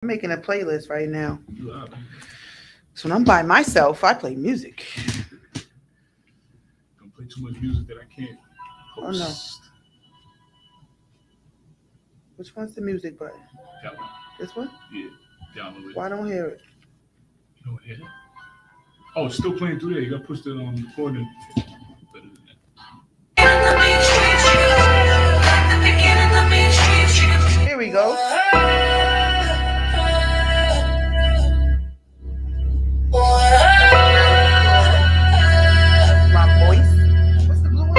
I'm making a playlist right now. You are. So when I'm by myself, I play music. Don't play too much music that I can't Oh no. post. Which one's the music button? That one. This one? Yeah. Download it. Why don't hear it? You don't hear it? Oh, it's still playing through there. You gotta push the recording. Here we go. My voice. What's the blue one?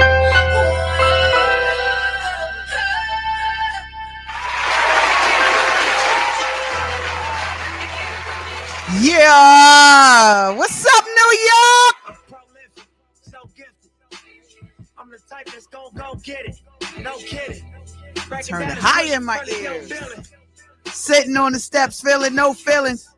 Yeah. What's up, New York? I'm prolific, so gifted. I'm the type that's gon' get it. No kidding. Turn it high in my ears. Sitting on the steps, feeling no feelings.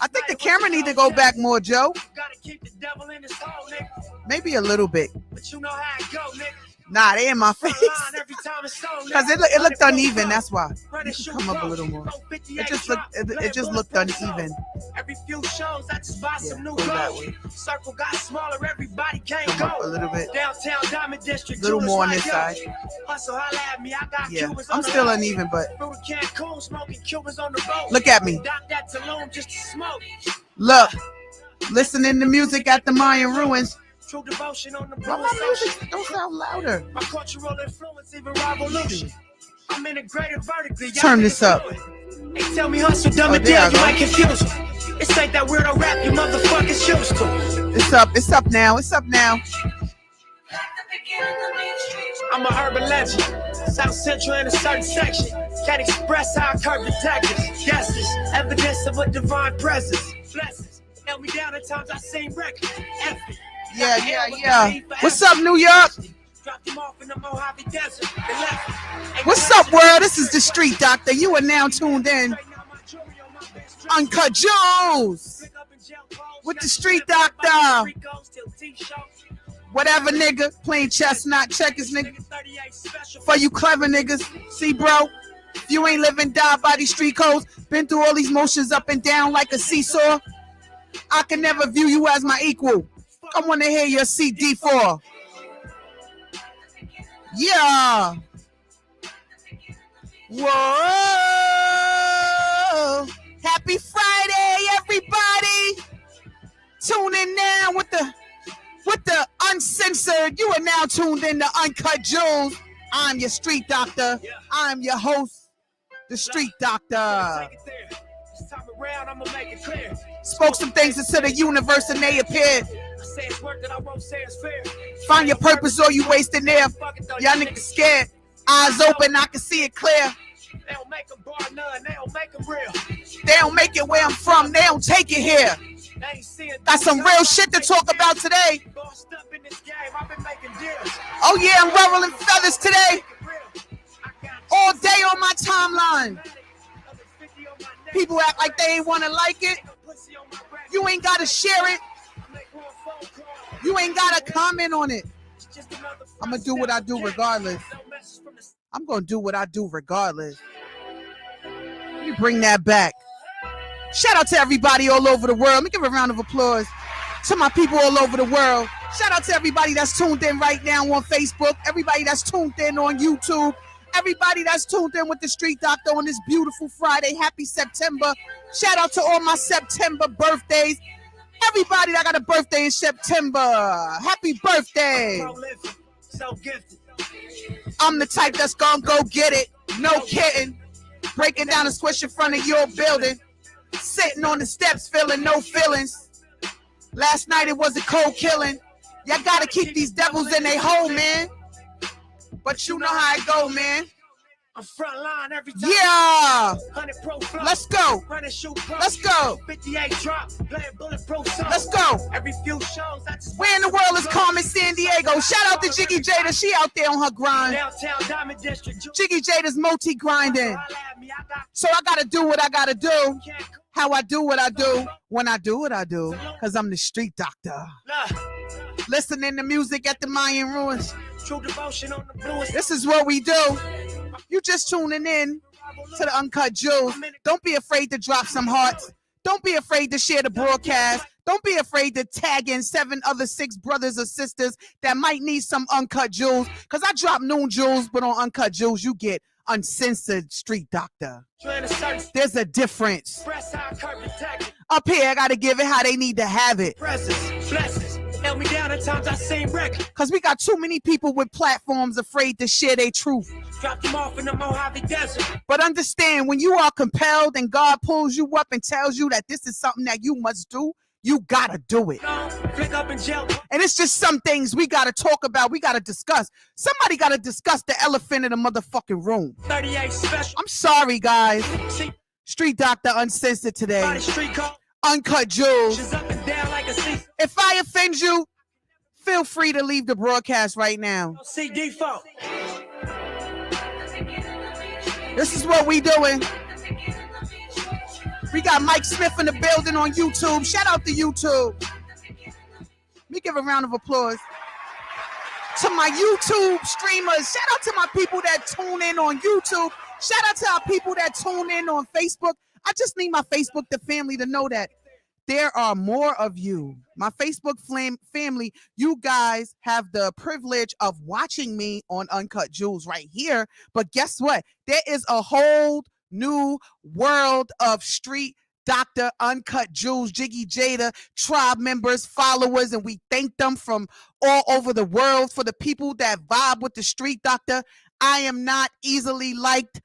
I think the camera need to go back more, Joe. Gotta keep the devil in his hole, nigga. Maybe a little bit. But you know how it go, nigga. Nah, they in my face. Every time it's so, Because it looked uneven, that's why. You can come up a little more. It just looked uneven. Every few shows, I just buy some new go that gold. way. Circle got smaller, everybody can't Come up a go. little bit. Downtown Diamond District, A little jewelers more on like this yo. side. Hustle, holla at me, I got Yeah, Cubans I'm on the still road. uneven, but Through Cancun, smoking Cubans on the road. look at me. Dock that Tulum just to smoke. Look. Listening to music at the Mayan ruins. True devotion on the Why blue my social. music don't sound louder? My cultural influence, even revolution. I'm integrated vertically. y'all Turn this niggas up. know it. They tell me hustle, dumb it there I down, you go. might confuse them. This ain't that weirdo rap you motherfuckers used to. It's up now. It's up now. I'm a urban legend. South Central in a certain section. Can't express how I curb detectives. Guesses, evidence of a divine presence. Blessings, held me down at times I seem reckless. F it. Yeah. What's up, New York? Dropped them off in the Mojave Desert. They left. Ain't What's no up, world? This is the Street Doctor. You are now tuned in. Uncut Jewels with the Street Doctor. Whatever, nigga. Playing chess, not checkers, nigga. For you clever niggas. See, bro? If you ain't living, die by these street codes. Been through all these motions up and down like a seesaw. I can never view you as my equal. I want to hear your CD4. Yeah. Whoa. Happy Friday, everybody. Tune in now with the uncensored. You are now tuned in to Uncut Jewels. I'm your street doctor. I'm your host, the street doctor. This time around, I'ma make it clear. Spoke some things into the universe and they appeared. I say it's work that I won't say it's fair. Find your purpose or you wasting there. Y'all niggas scared. Eyes open, I can see it clear. They don't make them bar none, they don't make them real. They don't make it where I'm from. They don't take it here. They ain't seeing Got some real shit to talk about today. Bossed up in this game, I've been making deals. Oh yeah, I'm ruffling feathers today. All day on my timeline. People act like they ain't want to like it. You ain't got to share it. You ain't got to comment on it. I'm going to do what I do regardless. I'm going to do what I do regardless. Let me bring that back. Shout out to everybody all over the world. Let me give a round of applause to my people all over the world. Shout out to everybody that's tuned in right now on Facebook. Everybody that's tuned in on YouTube. Everybody that's tuned in with the Street Doctor on this beautiful Friday. Happy September. Shout out to all my September birthdays. Everybody that got a birthday in September. Happy birthday. So gifted. I'm the type that's gonna go get it. No kidding. Breaking down a squish in front of your building. Sitting on the steps feeling no feelings. Last night it was a cold killing. Y'all gotta keep these devils in their hole, man. But you know how it go, man. I'm front line every time. Yeah. 100 pro flow. Let's go. Run and shoot pro. Let's go. 58 drop. Playing bulletproof song. Let's go. Every few shows, I just Where in the world is Carmen San Diego? Shout out to Jiggy Jada. She out there on her grind. Downtown Diamond District. Jiggy Jada's multi-grinding. So I gotta do what I gotta do. How I do what I do. When I do what I do. Because I'm the street doctor. Listening to music at the Mayan ruins. True devotion on the bluest. This is what we do. You just tuning in. to the Uncut Jewels. Don't be afraid to drop some hearts. Don't be afraid to share the broadcast. Don't be afraid to tag in 6 brothers or sisters that might need some Uncut Jewels. Because I drop noon jewels, but on Uncut Jewels, you get uncensored street doctor. There's a difference. Up here, I got to give it how they need to have it. Because we got too many people with platforms afraid to share their truth. But understand, when you are compelled and God pulls you up and tells you that this is something that you must do, you gotta do it. And it's just some things we gotta talk about, we gotta discuss. Somebody gotta discuss the elephant in the motherfucking room. I'm sorry, guys. Street Doctor Uncensored today. Uncut Jewels. If I offend you, feel free to leave the broadcast right now. This is what we doing. We got Mike Smith in the building on YouTube. Shout out to YouTube. Let me give a round of applause to my YouTube streamers. Shout out to my people that tune in on YouTube. Shout out to our people that tune in on Facebook. I just need my Facebook the family to know that there are more of you. My Facebook family, you guys have the privilege of watching me on Uncut Jewels right here. But guess what? There is a whole new world of Street Doctor Uncut Jewels, Jiggy Jada, tribe members, followers, and we thank them from all over the world for the people that vibe with the Street Doctor. I am not easily liked.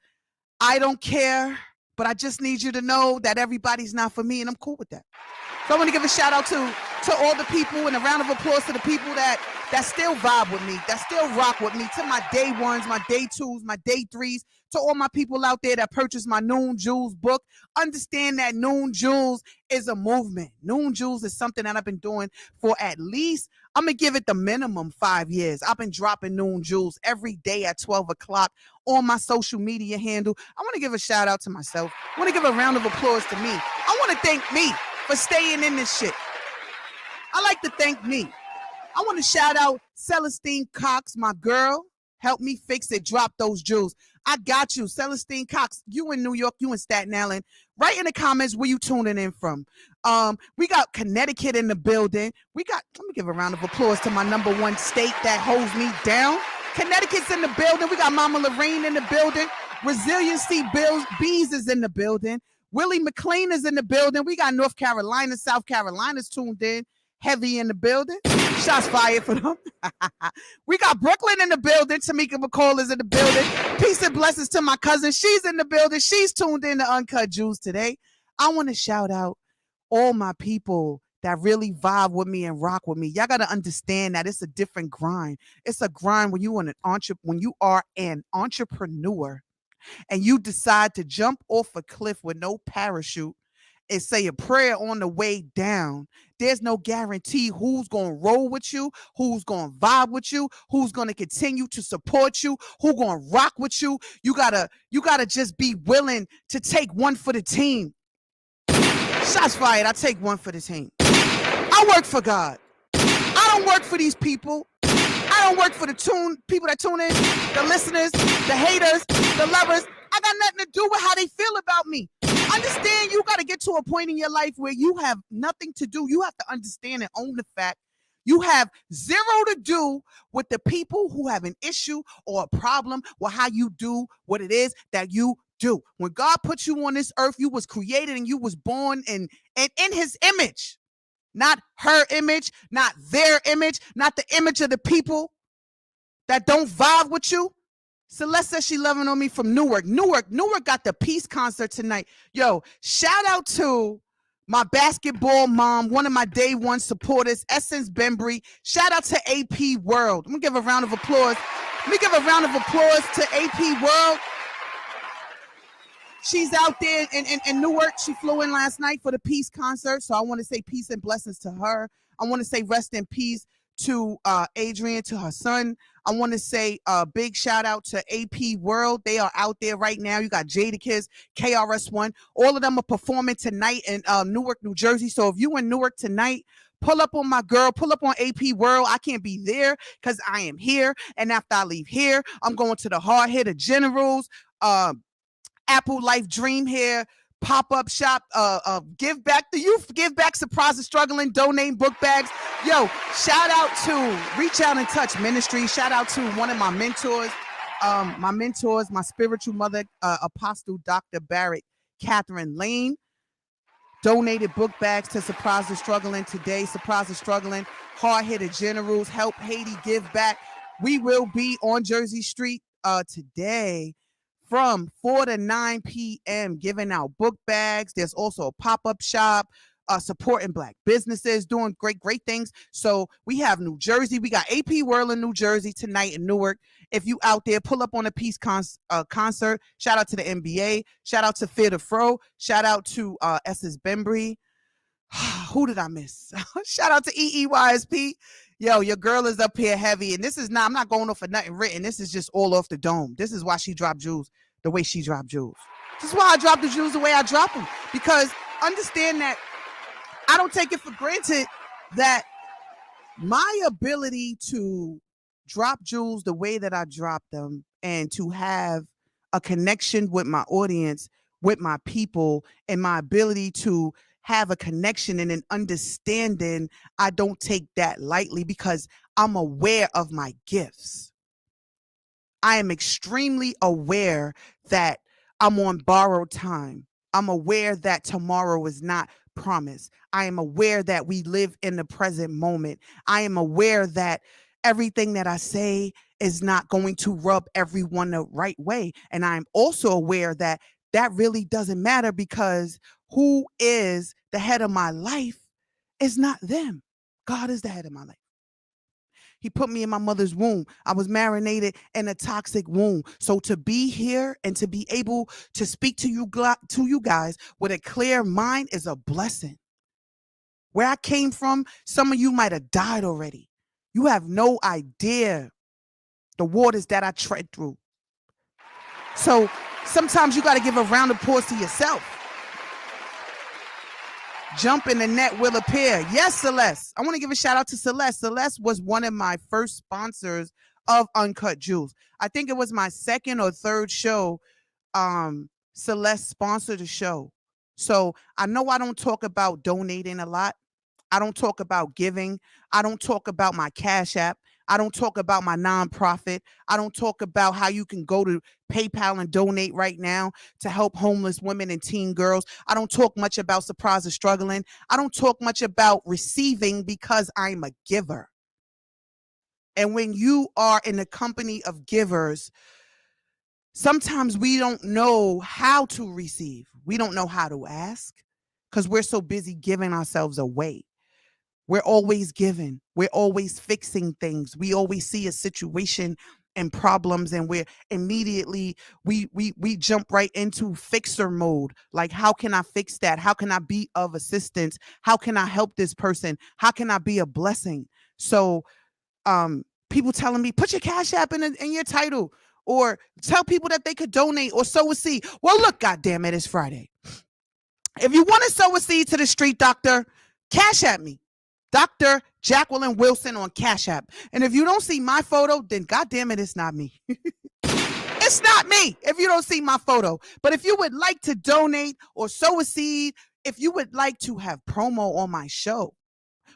I don't care, but I just need you to know that everybody's not for me, and I'm cool with that. So I want to give a shout out to all the people and a round of applause to the people that still vibe with me, that still rock with me, to my day ones, my day twos, my day threes, to all my people out there that purchased my Noon Jewels book. Understand that Noon Jewels is a movement. Noon Jewels is something that I've been doing for at least, I'm going to give it the minimum 5 years. I've been dropping Noon Jewels every day at 12 o'clock on my social media handle. I want to give a shout out to myself. I want to give a round of applause to me. I want to thank me for staying in this shit. I like to thank me. I want to shout out Celestine Cox, my girl. Help me fix it. Drop those jewels. I got you. Celestine Cox, you in New York, you in Staten Island. Write in the comments where you tuning in from. We got Connecticut in the building. Let me give a round of applause to my number one state that holds me down. Connecticut's in the building. We got Mama Lorraine in the building. Resiliency Bees is in the building. Willie McLean is in the building. We got North Carolina, South Carolina's tuned in. Heavy in the building. Shots fired for them. We got Brooklyn in the building. Tamika McCall is in the building. Peace and blessings to my cousin. She's in the building. She's tuned in to Uncut Jewels today. I want to shout out all my people that really vibe with me and rock with me. Y'all got to understand that it's a different grind. It's a grind when you are an entrepreneur and you decide to jump off a cliff with no parachute and say a prayer on the way down. There's no guarantee who's going to roll with you, who's going to vibe with you, who's going to continue to support you, who's going to rock with you. You gotta just be willing to take one for the team. Shots fired. I take one for the team. I work for God. I don't work for these people. I don't work for the people that tune in, the listeners, the haters, the lovers. I got nothing to do with how they feel about me. Understand, you got to get to a point in your life where you have nothing to do. You have to understand and own the fact you have zero to do with the people who have an issue or a problem with how you do what it is that you do. When God put you on this earth, you was created and you was born in his image. Not her image, not their image, not the image of the people that don't vibe with you. Celeste says she loving on me from Newark. Newark got the Peace concert tonight. Yo, shout out to my basketball mom, one of my day one supporters, Essence Bembry. Shout out to AP World. I'm going to give a round of applause. Let me give a round of applause to AP World. She's out there in Newark. She flew in last night for the Peace concert. So I want to say peace and blessings to her. I want to say rest in peace to Adrian, to her son. I want to say a big shout out to AP World. They are out there right now. You got Jadakiss, KRS-One. All of them are performing tonight in Newark, New Jersey. So if you in Newark tonight, pull up on my girl, pull up on AP World. I can't be there because I am here. And after I leave here, I'm going to the Hard Hitter Generals. Apple Life Dream Hair pop-up shop, give back the youth, give back Surprise the Struggling, donate book bags. Yo, shout out to Reach Out and Touch Ministry. Shout out to one of my mentors, my spiritual mother, Apostle Dr. Barrett Catherine Lane. Donated book bags to Surprise the Struggling today. Surprise the Struggling, hard-hitted generals, help Haiti, give back. We will be on Jersey Street today from 4 to 9 p.m. giving out book bags. There's also a pop-up shop supporting Black businesses, doing great things. So we have New Jersey. We got AP World in New Jersey tonight in Newark. If you out there, pull up on a Peace concert. Shout out to the NBA. Shout out to Fear the Fro. Shout out to Esses Bembry. Who did I miss? Shout out to EEYSP. Yo, your girl is up here heavy. And this is not, I'm not going off for nothing written. This is just all off the dome. This is why she dropped jewels the way she dropped jewels. This is why I drop the jewels the way I drop them. Because understand that I don't take it for granted that my ability to drop jewels the way that I drop them and to have a connection with my audience, with my people, and my ability to have a connection and an understanding, I don't take that lightly because I'm aware of my gifts. I am extremely aware that I'm on borrowed time. I'm aware that tomorrow is not promised. I am aware that we live in the present moment. I am aware that everything that I say is not going to rub everyone the right way. And I'm also aware that that really doesn't matter because who is the head of my life is not them. God is the head of my life. He put me in my mother's womb. I was marinated in a toxic womb. So to be here and to be able to speak to you guys with a clear mind is a blessing. Where I came from, some of you might have died already. You have no idea the waters that I tread through. So sometimes you got to give a round of applause to yourself. Jump in the net will appear. Yes, Celeste. I want to give a shout out to Celeste. Celeste was one of my first sponsors of Uncut Jewels. I think it was my second or third show. Celeste sponsored the show. So I know I don't talk about donating a lot. I don't talk about giving. I don't talk about my Cash App. I don't talk about my nonprofit. I don't talk about how you can go to PayPal and donate right now to help homeless women and teen girls. I don't talk much about Surprise the Struggling. I don't talk much about receiving because I'm a giver. And when you are in the company of givers, sometimes we don't know how to receive. We don't know how to ask because we're so busy giving ourselves away. We're always giving. We're always fixing things. We always see a situation and problems and we're immediately, we jump right into fixer mode. Like, how can I fix that? How can I be of assistance? How can I help this person? How can I be a blessing? So people telling me, put your Cash App in your title or tell people that they could donate or sow a seed. Well, look, goddamn it, it's Friday. If you want to sow a seed to the street doctor, Cash App me. Dr. Jacqueline Wilson on Cash App. And if you don't see my photo, then goddamn it, it's not me. It's not me if you don't see my photo. But if you would like to donate or sow a seed, if you would like to have promo on my show,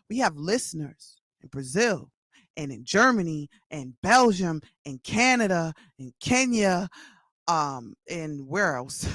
we have listeners in Brazil and in Germany and Belgium and Canada and Kenya and where else?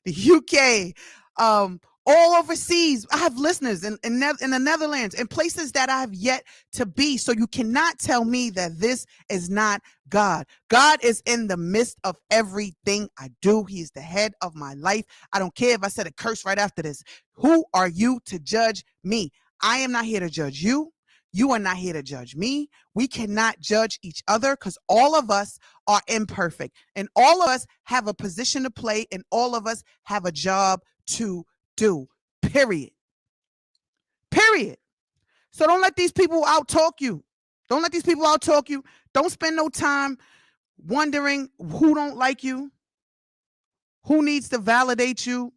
The UK, all overseas. I have listeners in the Netherlands and places that I have yet to be. So you cannot tell me that this is not God. God is in the midst of everything I do. He is the head of my life. I don't care if I said a curse right after this. Who are you to judge me? I am not here to judge you. You are not here to judge me. We cannot judge each other because all of us are imperfect and all of us have a position to play and all of us have a job to do, period. So don't let these people out talk you. Don't spend no time wondering who don't like you, who needs to validate you,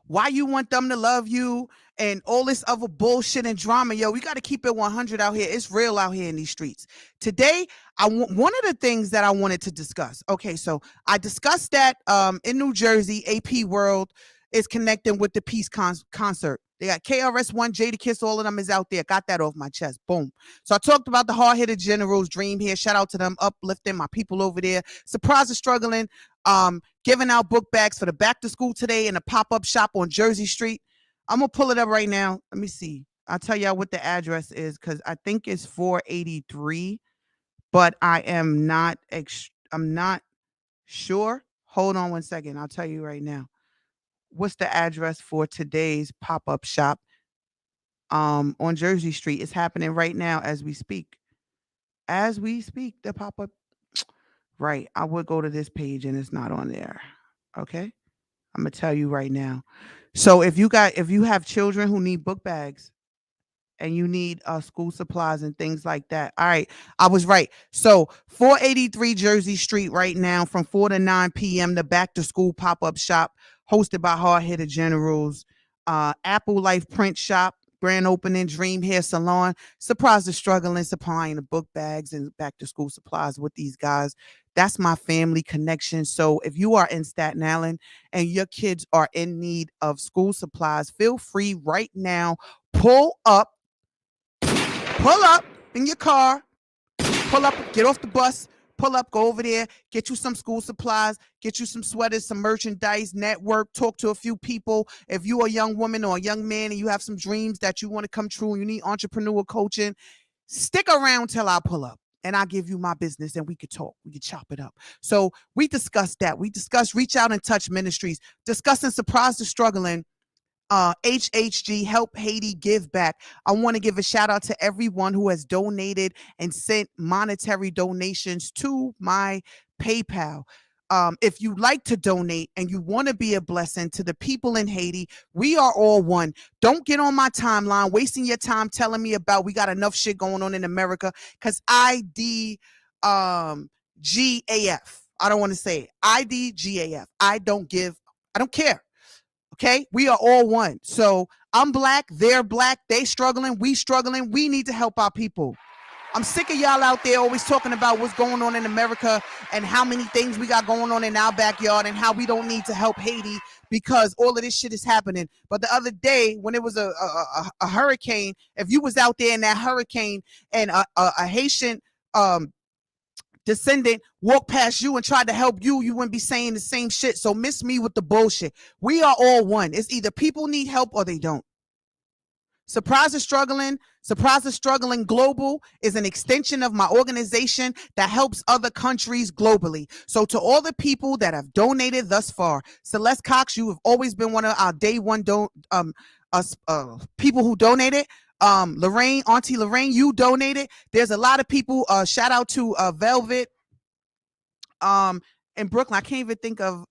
why you want them to love you, and all this other bullshit and drama. Yo, we got to keep it 100 out here. It's real out here in these streets. Today, one of the things that I wanted to discuss. Okay, so I discussed that in New Jersey, AP World is connecting with the Peace concert. They got KRS-One, Jada Kiss, all of them is out there. Got that off my chest. Boom. So I talked about the hard-headed generals dream here. Shout out to them, uplifting my people over there. Surprise is struggling. Giving out book bags for the back to school today in a pop-up shop on Jersey Street. I'm gonna pull it up right now. Let me see. I'll tell y'all what the address is because I think it's 483, but I'm not sure. Hold on one second. I'll tell you right now. What's the address for today's pop-up shop on Jersey Street? It's happening right now as we speak. As we speak, the pop-up. Right. I would go to this page and it's not on there. Okay. I'm gonna tell you right now. So if you have children who need book bags and you need school supplies and things like that. All right, I was right. So 483 Jersey Street right now from 4 to 9 p.m. the back to school pop-up shop hosted by Hard Hitter Generals, Apple Life Print Shop, grand opening, Dream Hair Salon. Surprise the struggling, supplying the book bags and back to school supplies with these guys. That's my family connection. So if you are in Staten Island and your kids are in need of school supplies, feel free right now. Pull up in your car, pull up, get off the bus, pull up, go over there, get you some school supplies, get you some sweaters, some merchandise, network, talk to a few people. If you're a young woman or a young man and you have some dreams that you want to come true and you need entrepreneur coaching, stick around till I pull up. And I'll give you my business and we could talk. We could chop it up. So we discussed that. We discussed Reach Out and Touch Ministries, discussing Surprise the Struggling, HHG, Help Haiti Give Back. I want to give a shout out to everyone who has donated and sent monetary donations to my PayPal. If you like to donate and you want to be a blessing to the people in Haiti, we are all one. Don't get on my timeline wasting your time telling me about we got enough shit going on in America because GAF. I don't want to say it. IDGAF. I don't care. Okay, we are all one. So I'm black, they're black, they struggling, we struggling. We need to help our people. I'm sick of y'all out there always talking about what's going on in America and how many things we got going on in our backyard and how we don't need to help Haiti because all of this shit is happening. But the other day when it was a hurricane, if you was out there in that hurricane and a Haitian descendant walked past you and tried to help you, you wouldn't be saying the same shit. So miss me with the bullshit. We are all one. It's either people need help or they don't. Surprise the Struggling Global is an extension of my organization that helps other countries globally. So to all the people that have donated thus far, Celeste Cox, you have always been one of our day one people who donated. Lorraine, Auntie Lorraine, you donated. There's a lot of people. Shout out to Velvet. In Brooklyn, I can't even think of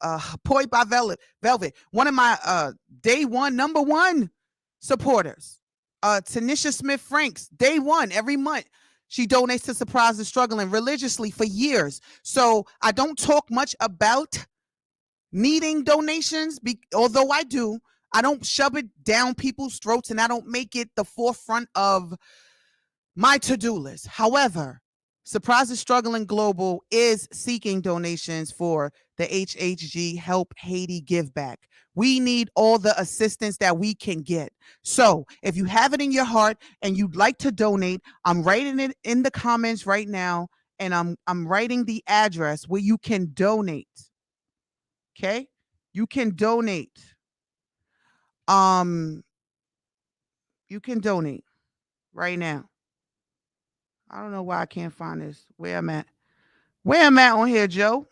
Poi by Velvet. One of my day one number one supporters. Tanisha Smith Franks, day one, every month. She donates to Surprise the Struggling religiously for years. So I don't talk much about needing donations, although I do. I don't shove it down people's throats and I don't make it the forefront of my to-do list. However, Surprise the Struggling Global is seeking donations for the HHG Help Haiti Give Back. We need all the assistance that we can get. So if you have it in your heart and you'd like to donate, I'm writing it in the comments right now, and I'm writing the address where you can donate. Okay? You can donate. You can donate right now. I don't know why I can't find this. Where I'm at on here, Joe.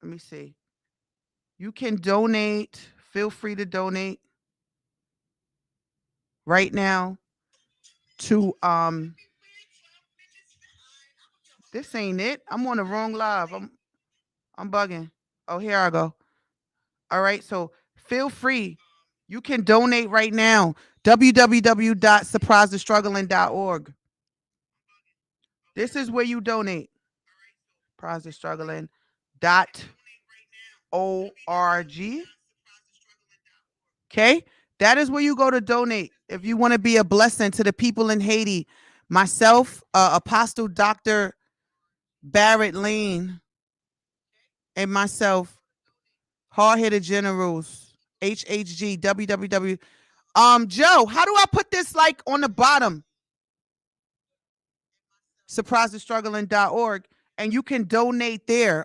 Let me see. You can donate. Feel free to donate right now to this ain't it. I'm on the wrong live. I'm bugging. Oh, here I go. All right, so feel free. You can donate right now. www.surprisethestruggling.org. This is where you donate. Surprisethestruggling.org. Okay, that is where you go to donate if you want to be a blessing to the people in Haiti. Myself, Apostle Dr. Barrett Lane, and myself, Hard Headed Generals, HHG, www. Joe, how do I put this like on the bottom? SurpriseTheStruggling.org, and you can donate there.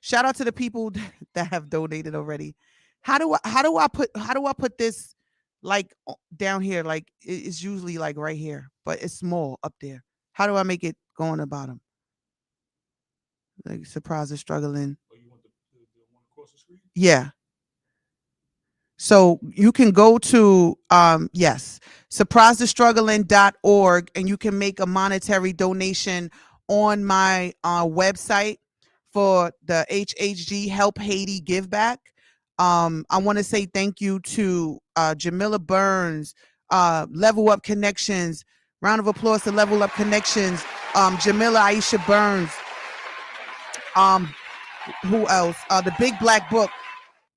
Shout out to the people that have donated already. How do I put this like down here? Like it's usually like right here, but it's small up there. How do I make it go on the bottom? Like Surprise the Struggling. Oh, you want the one across the screen? Yeah. So you can go to yes, surprisethestruggling.org, and you can make a monetary donation on my website for the HHG Help Haiti Give Back. I want to say thank you to Jamila Burns, Level Up Connections. Round of applause to Level Up Connections. Jamila Aisha Burns. Who else? The Big Black Book.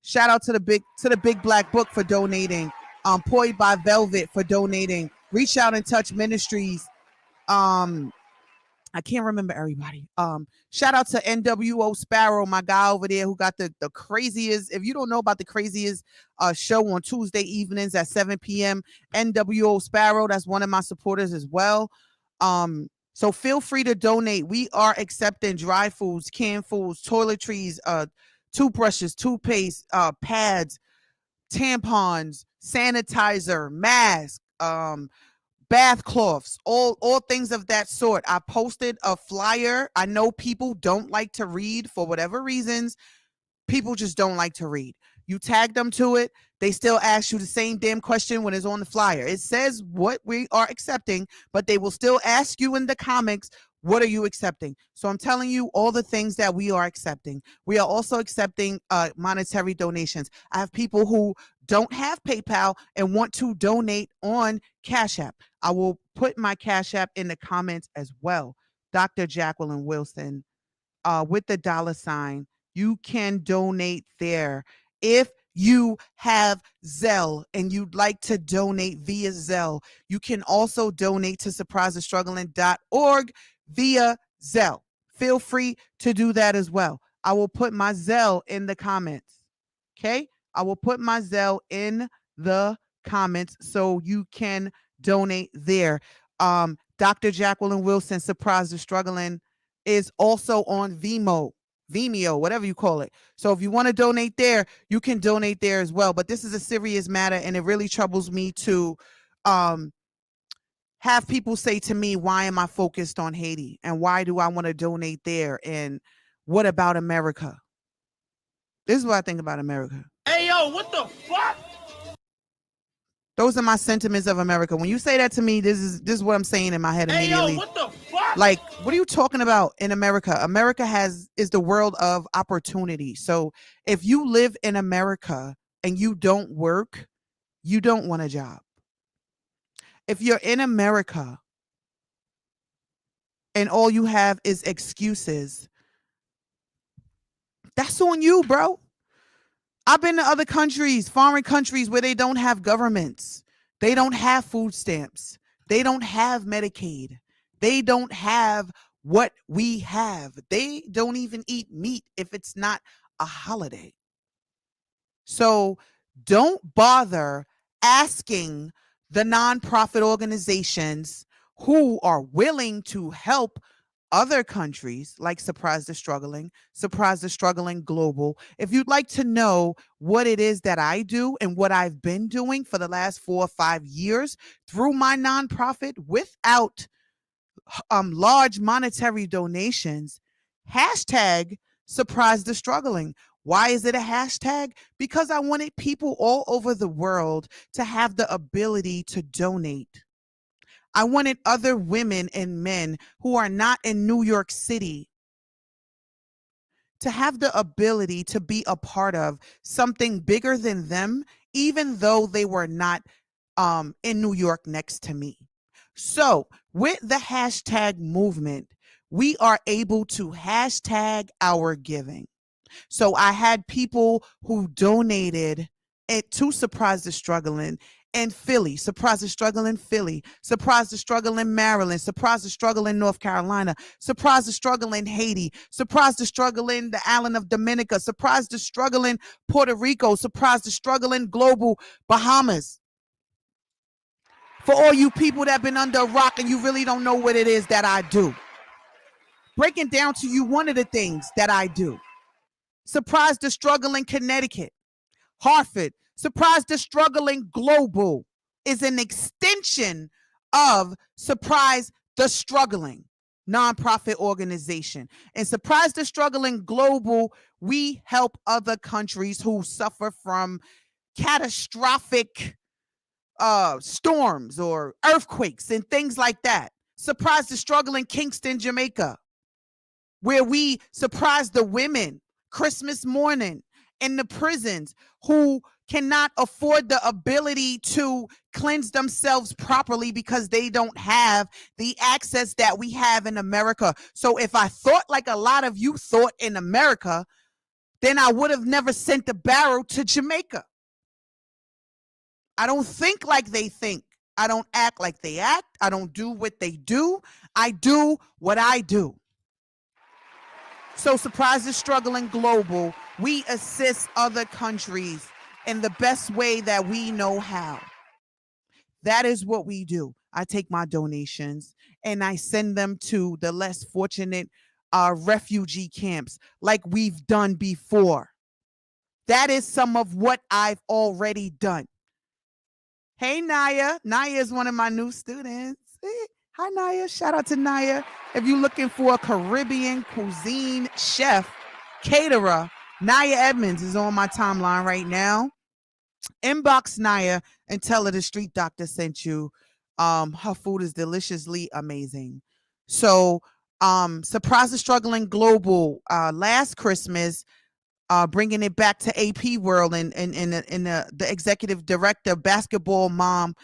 Shout out to the Big Black Book for donating. Poised by Velvet for donating. Reach Out and Touch Ministries. I can't remember everybody. Shout out to NWO Sparrow, my guy over there who got the craziest. If you don't know about the craziest show on Tuesday evenings at 7 p.m., NWO Sparrow, that's one of my supporters as well. So feel free to donate. We are accepting dry foods, canned foods, toiletries, toothbrushes, toothpaste, pads, tampons, sanitizer, mask, bath cloths, all things of that sort. I posted a flyer. I know people don't like to read for whatever reasons. People just don't like to read. You tag them to it, they still ask you the same damn question when it's on the flyer. It says what we are accepting, but they will still ask you in the comics, what are you accepting? So I'm telling you all the things that we are accepting. We are also accepting monetary donations. I have people who don't have PayPal and want to donate on Cash App. I will put my Cash App in the comments as well. Dr. Jacqueline Wilson, with the $. You can donate there. If you have Zelle and you'd like to donate via Zelle, you can also donate to surprisethestruggling.org via Zelle. Feel free to do that as well. I will put my Zelle in the comments. Okay? I will put my Zelle in the comments so you can donate there. Dr. Jacqueline Wilson, Surprise the Struggling, is also on Vimeo, whatever you call it. So if you want to donate there, you can donate there as well. But this is a serious matter, and it really troubles me to have people say to me, why am I focused on Haiti? And why do I want to donate there? And what about America? This is what I think about America. Hey, yo, what the fuck? Those are my sentiments of America. When you say that to me, this is what I'm saying in my head immediately. Hey, yo, what the fuck? Like, what are you talking about in America? America is the world of opportunity. So if you live in America and you don't work, you don't want a job. If you're in America and all you have is excuses, that's on you, bro. I've been to other countries, foreign countries, where they don't have governments. They don't have food stamps. They don't have Medicaid. They don't have what we have. They don't even eat meat if it's not a holiday. So don't bother asking the nonprofit organizations who are willing to help other countries like Surprise the Struggling Global. If you'd like to know what it is that I do and what I've been doing for the last 4 or 5 years through my nonprofit without large monetary donations, hashtag Surprise the Struggling. Why is it a hashtag? Because I wanted people all over the world to have the ability to donate. I wanted other women and men who are not in New York City to have the ability to be a part of something bigger than them, even though they were not in New York next to me. So with the hashtag movement, we are able to hashtag our giving. So I had people who donated to Surprise the Struggling in Philly, Surprise the Struggle in Philly, Surprise the Struggle in Maryland, Surprise the Struggle in North Carolina, Surprise the Struggle in Haiti, Surprise the Struggle in the island of Dominica, Surprise the Struggle in Puerto Rico, Surprise the Struggle in global Bahamas. For all you people that have been under a rock and you really don't know what it is that I do. Breaking down to you one of the things that I do. Surprise the Struggle in Connecticut, Hartford. Surprise the Struggling Global is an extension of Surprise the Struggling nonprofit organization. And Surprise the Struggling Global, we help other countries who suffer from catastrophic storms or earthquakes and things like that. Surprise the Struggling Kingston, Jamaica, where we surprise the women Christmas morning in the prisons who cannot afford the ability to cleanse themselves properly because they don't have the access that we have in America. So if I thought like a lot of you thought in America, then I would have never sent the barrel to Jamaica. I don't think like they think. I don't act like they act. I don't do what they do. I do what I do. So Surprise the Struggling Global, we assist other countries in the best way that we know how. That is what we do. I take my donations and I send them to the less fortunate refugee camps like we've done before. That is some of what I've already done. Hey, Naya. Naya is one of my new students. Hi, Naya. Shout out to Naya. If you're looking for a Caribbean cuisine chef, caterer, Naya Edmonds is on my timeline right now. Inbox Naya and tell her the street doctor sent you. Her food is deliciously amazing. So, Surprise the Struggling Global, last Christmas, bringing it back to AP World and the executive director, basketball mom,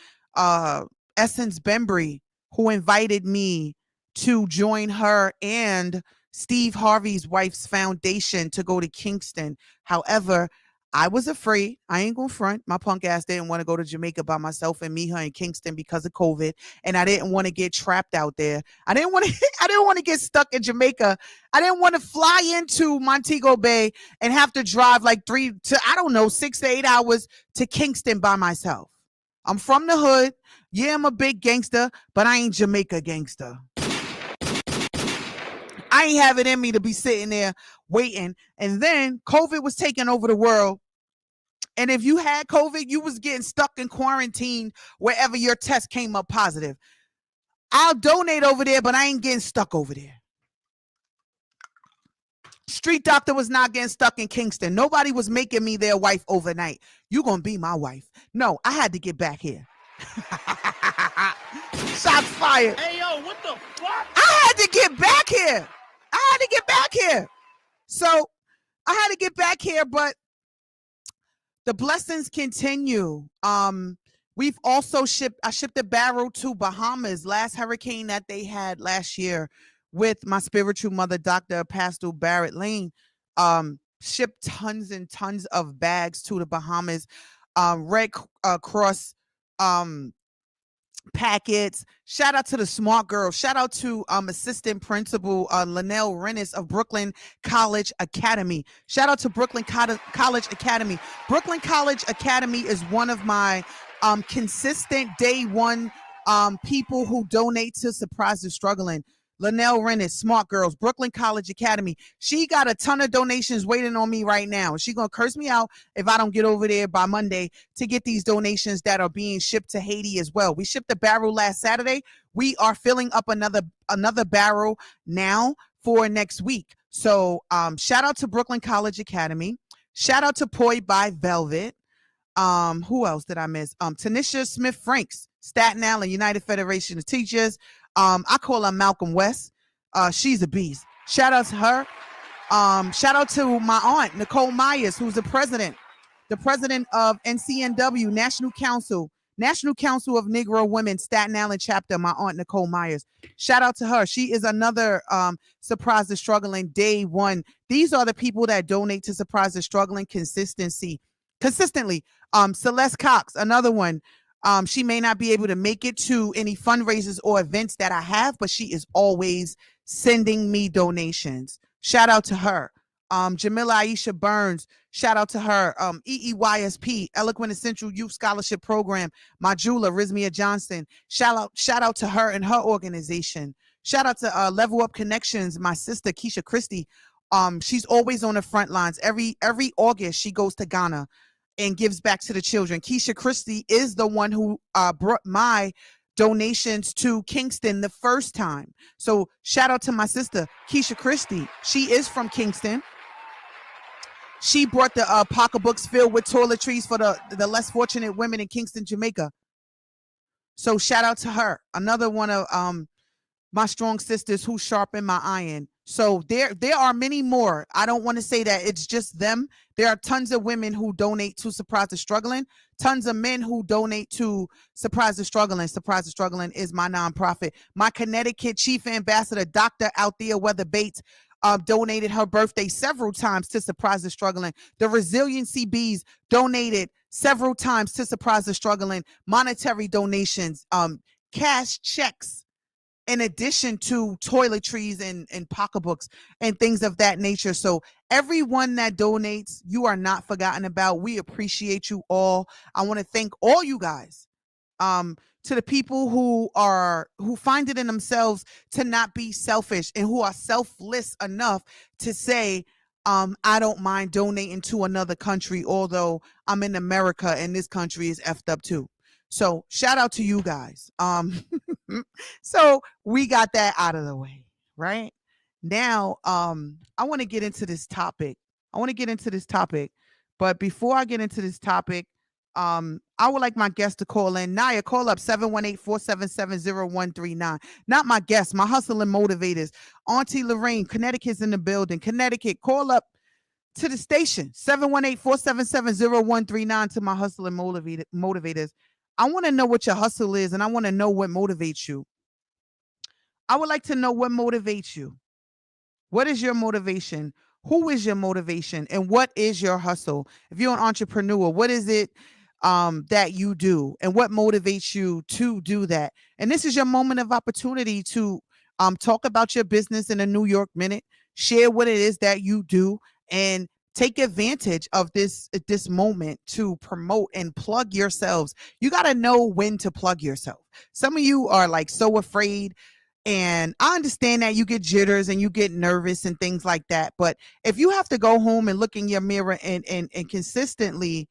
Essence Bembry, who invited me to join her and Steve Harvey's wife's foundation to go to Kingston. However, I was afraid. I ain't gonna front. My punk ass didn't want to go to Jamaica by myself and meet her in Kingston because of COVID, and I didn't want to get trapped out there. I didn't want to get stuck in Jamaica. I didn't want to fly into Montego Bay and have to drive like 6 to 8 hours to Kingston by myself. I'm from the hood. Yeah, I'm a big gangster, but I ain't Jamaica gangster. I ain't have it in me to be sitting there waiting. And then COVID was taking over the world. And if you had COVID, you was getting stuck in quarantine wherever your test came up positive. I'll donate over there, but I ain't getting stuck over there. Street doctor was not getting stuck in Kingston. Nobody was making me their wife overnight. You gonna be my wife. No, I had to get back here. Shots fired. Hey, yo, what the fuck? I had to get back here. So I had to get back here, but the blessings continue. We've also I shipped a barrel to Bahamas, last hurricane that they had last year, with my spiritual mother, Dr. Pastor Barrett Lane. Shipped tons and tons of bags to the Bahamas. Red Cross packets. Shout out to the smart girls. Shout out to assistant principal Linnell Rennis of Brooklyn College Academy. Shout out to Brooklyn College Academy. Brooklyn College Academy is one of my consistent day one people who donate to Surprise the Struggling. Linnell Rennis, smart girls, Brooklyn College Academy. She got a ton of donations waiting on me right now. She's going to curse me out if I don't get over there by Monday to get these donations that are being shipped to Haiti as well. We shipped a barrel last Saturday. We are filling up another barrel now for next week. So shout out to Brooklyn College Academy. Shout out to Poi by Velvet. Who else did I miss? Tanisha Smith Franks, Staten Island United Federation of Teachers. I call her Malcolm West. She's a beast. Shout out to her. Shout out to my aunt, Nicole Myers, who's the president of NCNW, National Council of Negro Women, Staten Island chapter, my aunt, Nicole Myers. Shout out to her. She is another Surprise the Struggling day one. These are the people that donate to Surprise the Struggling. Consistency. consistently. Celeste Cox, another one. She may not be able to make it to any fundraisers or events that I have, but she is always sending me donations. Shout out to her. Jamila Aisha Burns, shout out to her. EEYSP, Eloquent Essential Youth Scholarship Program, my jeweler, Rizmia Johnson. Shout out to her and her organization. Shout out to Level Up Connections, my sister, Keisha Christie. She's always on the front lines. Every August, she goes to Ghana and gives back to the children. Keisha Christie is the one who brought my donations to Kingston the first time. So shout out to my sister, Keisha Christie. She is from Kingston. She brought the pocketbooks filled with toiletries for the less fortunate women in Kingston, Jamaica. So shout out to her. Another one of my strong sisters who sharpen my iron. So there are many more. I don't want to say that it's just them. There are tons of women who donate to Surprise the Struggling, tons of men who donate to Surprise the Struggling. Surprise the Struggling is my nonprofit. My Connecticut chief ambassador, Dr. Althea Weather Bates, donated her birthday several times to Surprise the Struggling. The Resiliency Bees donated several times to Surprise the Struggling. Monetary donations, cash checks, in addition to toiletries and pocketbooks and things of that nature. So everyone that donates, you are not forgotten about. We appreciate you all. I want to thank all you guys. To the people who find it in themselves to not be selfish and who are selfless enough to say, I don't mind donating to another country, although I'm in America and this country is effed up too. So shout out to you guys. So we got that out of the way, right? Now, I want to get into this topic. But before I get into this topic, I would like my guest to call in. Naya, call up 718-477-0139. Not my guest, my hustle and motivators. Auntie Lorraine, Connecticut's in the building. Connecticut, call up to the station. 718-477-0139 to my hustle and motivators. I want to know what your hustle is, and I want to know what motivates you. I would like to know what motivates you. What is your motivation? Who is your motivation? And what is your hustle? If you're an entrepreneur, what is it that you do? And what motivates you to do that? And this is your moment of opportunity to talk about your business in a New York Minute. Share what it is that you do and take advantage of this moment to promote and plug yourselves. You got to know when to plug yourself. Some of you are like so afraid, and I understand that you get jitters and you get nervous and things like that. But if you have to go home and look in your mirror and consistently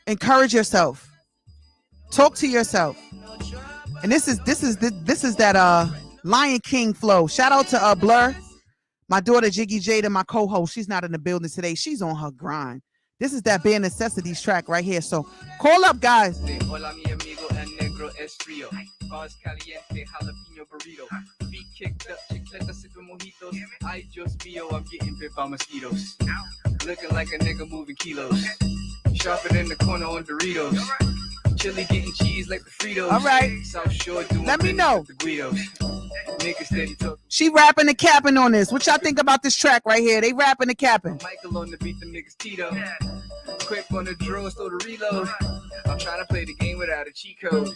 encourage yourself, talk to yourself. And this is that Lion King flow. Shout out to Blur, my daughter Jiggy Jada, my co-host. She's not in the building today. She's on her grind. This is that Bare Necessities track right here. So call up, guys. Looking like a nigga moving kilos. Sharper in the corner on Doritos. Chili getting cheese like the Fritos. All right. South Shore doing Let me know. The Guidos. Niggas steady talking. She rapping and capping on this. What y'all think about this track right here? They rapping and capping. Michael on the beat, the niggas Tito. Quick on the draw, so the reload. I'm trying to play the game without a cheat code.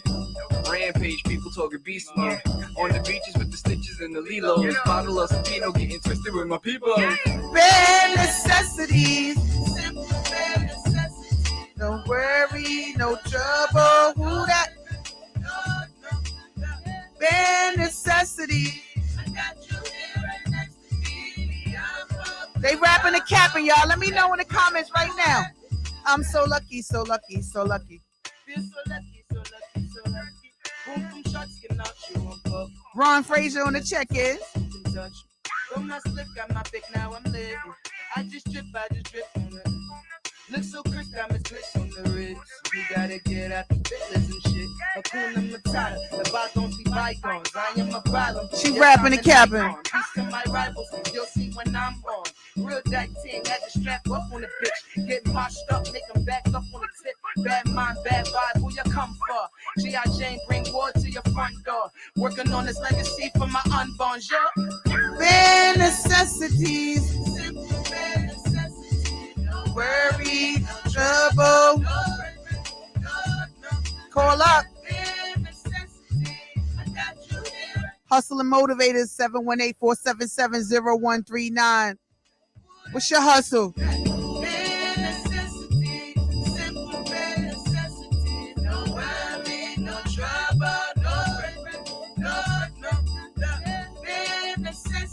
Rampage, people talking beast mode. On the beaches with the stitches and the Lilos. Bottle of Sapino getting twisted with my people. Bare necessities. Simple bare necessities. Don't worry, no trouble. Who that? Bare necessities. They rapping and capping, y'all. Let me know in the comments right now. I'm so lucky, so lucky, so lucky. Feel so lucky, so lucky, so lucky. Boom, shots can knock you on pop. Ron Frazier on the check is. From my slip, got my pick, now I'm living. I just drip on it. Look so crisp, got my glitz on the wrist. We gotta get out the fitness and shit. Hakuna Matata, the bygones be bygones. I am a problem. She rapping and capping. Peace to my rivals, you'll see when I'm on. Real that team had to strap up on the bitch. Get washed up, make them back up on the tip. Bad mind, bad vibe, who you come for? G.I. Jane bring war to your front door. Working on this legacy for my unborn. Bare necessities. Simple bare necessities. No worry, no trouble. Call up. Hustle and Motivators, 718-477-0139. What's your hustle?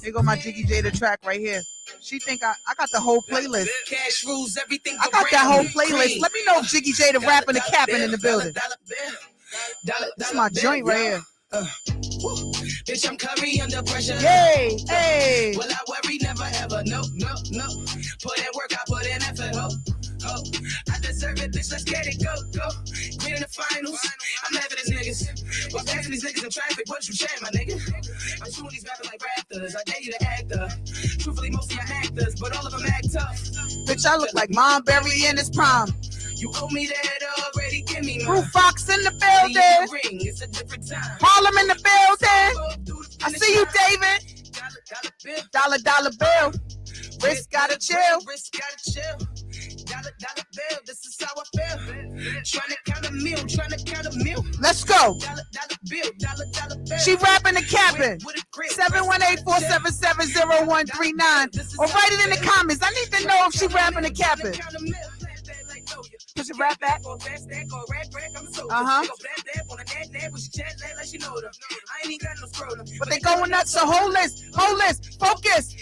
Here go my Jiggy Jada track right here. She think I got the whole playlist. Cash rules everything. I got that whole playlist. Let me know if Jiggy Jada rapping and capping in the building. That's my joint right here. Bitch, I'm curry under pressure. Yay, hey. Well, I worry never ever. No. Put in work, I put in effort. I deserve it, bitch. Let's get it. Go. We're in the finals. I'm laughing at these niggas. But passing these niggas in traffic. What you saying, my nigga? I'm shooting these rappers like raptors. I dare you to actor. Truthfully, most of y'all actors, but all of them act tough. Bitch, I look like Mom Berry in his prime. You owe me that already. Give me Blue Fox in the building. Ring. It's a different time. Harlem in the building. I see you, David. Dollar bill. Wrist gotta chill. Dollar bill. This is how I feel. Trying to count a meal. Let's go. Dollar bill. She rapping and capping. 718-477-0139. Or write it in the comments. I need to know if she rapping and capping. Push it right back. But they going nuts, so hold this, focus.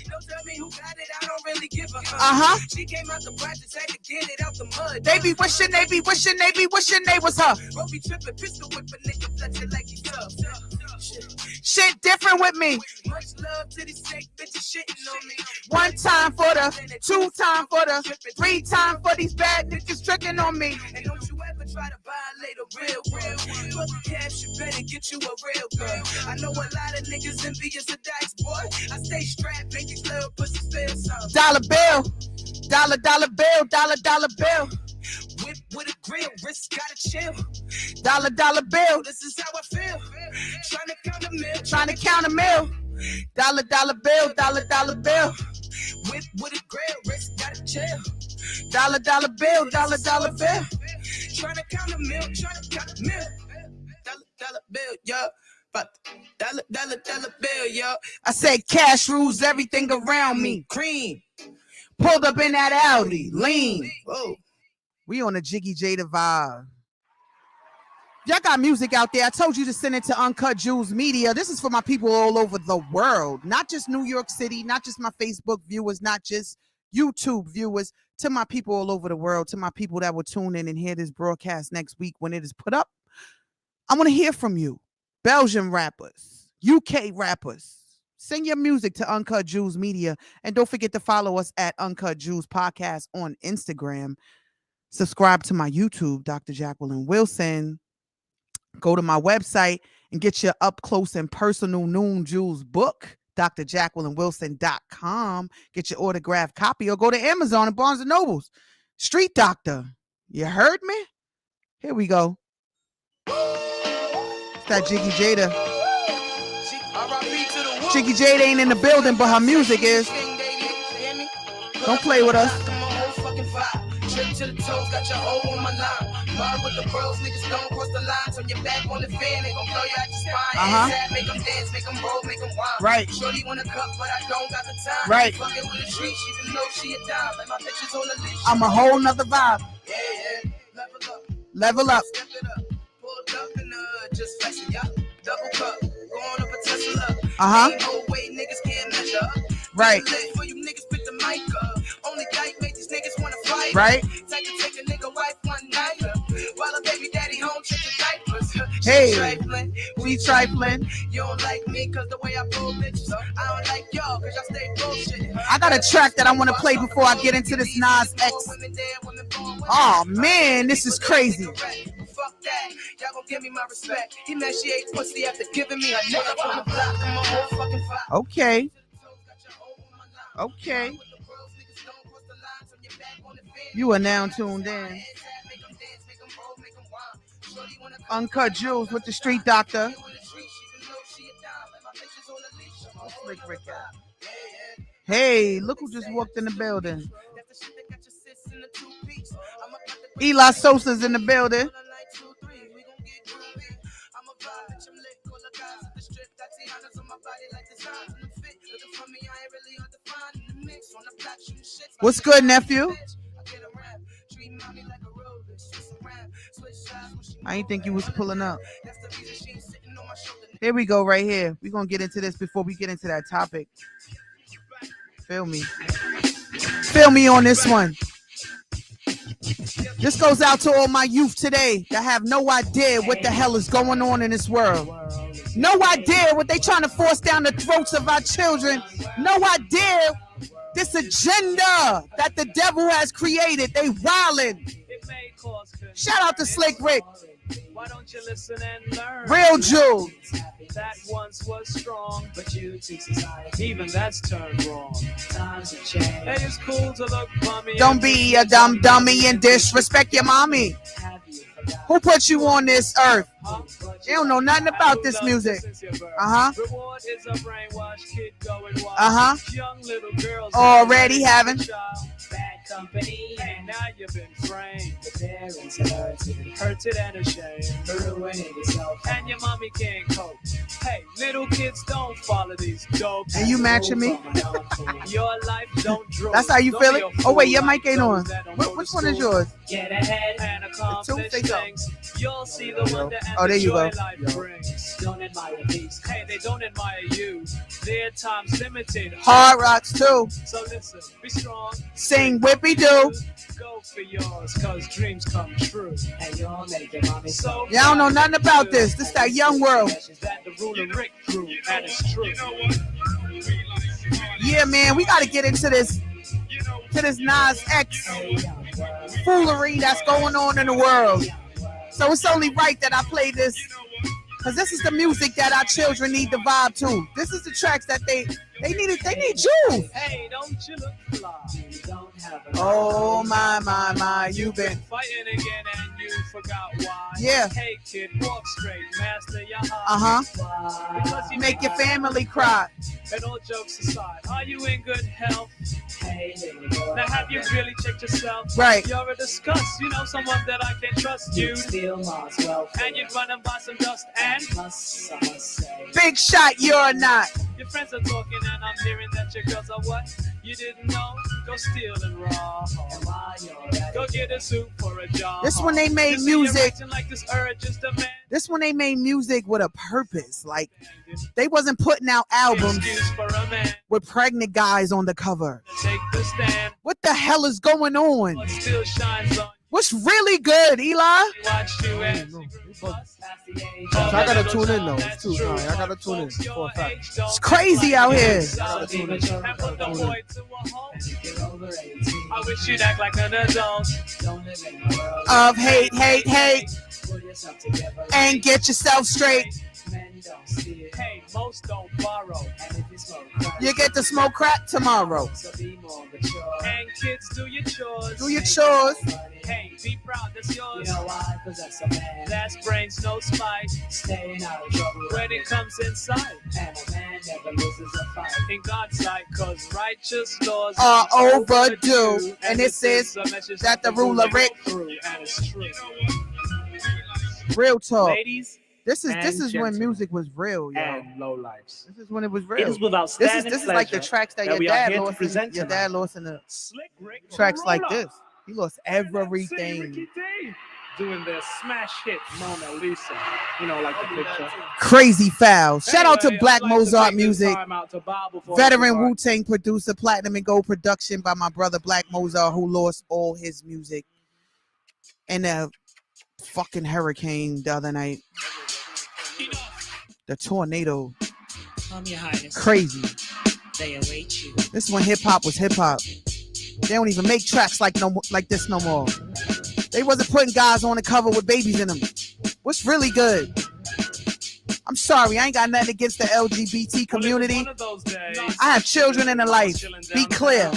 She came out the project, had to get it out the mud. They be wishing they was her. Shit different with me. Much love to these fake bitches shitting on me. 1 time for the, 2 time for the, 3 time for these bad niggas tricking on me. And don't you ever try to violate a real one. Fuck the cash, you better get you a real girl. I know a lot of niggas envious of dice, boy. I stay strapped, make these little pussies feel something. Dollar bill. Whip with a grill, wrist gotta chill. Dollar bill. This is how I feel. Trying to count a meal. Dollar bill. Whip with a grill, wrist gotta chill. Dollar bill. Trying to count a meal. Dollar bill, yo. Dollar bill, yo. I said cash rules everything around me. Cream. Pulled up in that Audi. Lean. Whoa. We on a Jiggy Jada vibe. Y'all got music out there. I told you to send it to Uncut Jewels Media. This is for my people all over the world. Not just New York City, not just my Facebook viewers, not just YouTube viewers. To my people all over the world, to my people that will tune in and hear this broadcast next week when it is put up. I want to hear from you. Belgian rappers, UK rappers. Send your music to Uncut Jewels Media. And don't forget to follow us at Uncut Jewels Podcast on Instagram. Subscribe to my YouTube, Dr. Jacqueline Wilson. Go to my website and get your up close and personal Noon Jewels book, drjacquelinewilson.com. Get your autographed copy or go to Amazon and Barnes & Nobles. Street Doctor. You heard me? Here we go. It's that Jiggy Jada. Jiggy Jada ain't in the building, but her music is. Don't play with us. Trip to the toes, got your hoe on my line. Bar with the bros, niggas don't cross the line. Turn your back on the fan, they gon' blow you out your spine. Make them dance, make them roll, make them whine. Right. Shorty want a cup, but I don't got the time. Right. Fucking with a treat, even though she a dime. Like my bitches on the leash. I'm a whole nother vibe. Yeah. Level up. Step it up. Pulled up in the hood, just flexing, y'all. Double cup, going up a Tesla. Ain't no way niggas can't measure up. Right. For you niggas, pick the mic up. Only guy make these niggas wanna fight. Right. Take a nigga wife one night. While a baby daddy home changing diapers. Hey. We trifling. You don't like me cause the way I pull bitches. I don't like y'all cause y'all stay bullshit. I got a track that I want to play before I get into this Nas X. Oh man, this is crazy. Fuck that. Y'all gon' give me my respect. Initiate pussy after giving me a nigga from the block. I'm a whole fucking fight. Okay. You are now tuned in Uncut Jewels with the Street Doctor. Rick at? Hey, look who just walked in the building. Eli Sosa's in the building. What's good, nephew? I ain't think you was pulling up. Here we go, right here. We're going to get into this before we get into that topic. Feel me. Feel me on this one. This goes out to all my youth today that have no idea what the hell is going on in this world. No idea what they trying to force down the throats of our children. No idea this agenda that the devil has created. They wildin'. Shout out to Slick Rick. Why don't you listen and learn? Real Jewel. That once was strong, but you teach society. Even that's turned wrong. Times have changed. Hey, it's cool to look bummy. Don't be a dumb dummy and disrespect your mommy. Who put you on this earth? You don't know nothing about this music. Reward is a brainwash kid going wild. Young little girls already having bad company, and now you've been framed. The parents hurted and ashamed, ruining yourself, and your mommy can't cope. Hey, little kids, don't follow these dope. And you matching me? Your life don't drool. That's how you feel it? Oh wait, your mic ain't on. Which one is yours? Get ahead and accomplish things. You'll see the wonder and there you go. Life brings. Don't admire these. Hey, they don't admire you. Their time's limited. Hard rocks too. So listen, be strong. Sing whippy do. Go for yours, cause dreams come true. And you'll make your mommy so. Y'all don't know nothing about this. This that young world. That the ruler Rick drew, and it's true. Yeah, man, we gotta get into this. To this Nas X foolery that's going on in the world. So it's only right that I play this, because this is the music that our children need to vibe to. This is the tracks that they need you. Hey, don't you look fly? Oh my, you've been fighting again and you forgot why. Yeah. Hey kid, walk straight, master your heart. Because you make your family cry. And all jokes aside, are you in good health? Hey, now have you really checked yourself? Right. You're a disgust, you know someone that I can trust you. Steal Mars wealth. And you'd run and buy some dust and big shot, you're not. Your friends are talking and I'm hearing that your girls are what? You didn't know? Go steal and raw. Go get a suit for a job. This when they made music. Like this urge is the man. This when they made music with a purpose. Like they wasn't putting out albums with pregnant guys on the cover. Take the stand. What the hell is going on? What still shines on. What's really good, Eli? Watch you and I gotta tune in though. It's too high. I gotta tune in for a fact. It's crazy out here. I wish you'd act like an adult. Of hate, and get yourself straight. Hey, most don't borrow. You get to smoke crack tomorrow. And kids, do your chores. Do your chores. Hey, be proud, that's yours. You know why? Cause that's a man. That's brains, no spite. Staying out of trouble when it comes inside. And a man never loses a fight. In God's sight, cause righteous laws are overdue. And it says that the ruler Rick through. And it's true. Real talk. Ladies, this is when music was real, yo. And low lives. This is when it was real. It is with outstanding this is like the tracks that your dad lost in the tracks like this. He lost everything. Doing the smash hit Mona Lisa, you know, like the picture. Crazy foul. Shout out to Black Mozart Music, veteran Wu-Tang producer, platinum and gold production by my brother Black Mozart, who lost all his music in a fucking hurricane the other night. The tornado. Crazy. They await you. This is when hip hop was hip hop. They don't even make tracks like this no more. They wasn't putting guys on the cover with babies in them. What's really good? I'm sorry, I ain't got nothing against the LGBT community. I have children in the life. Be clear.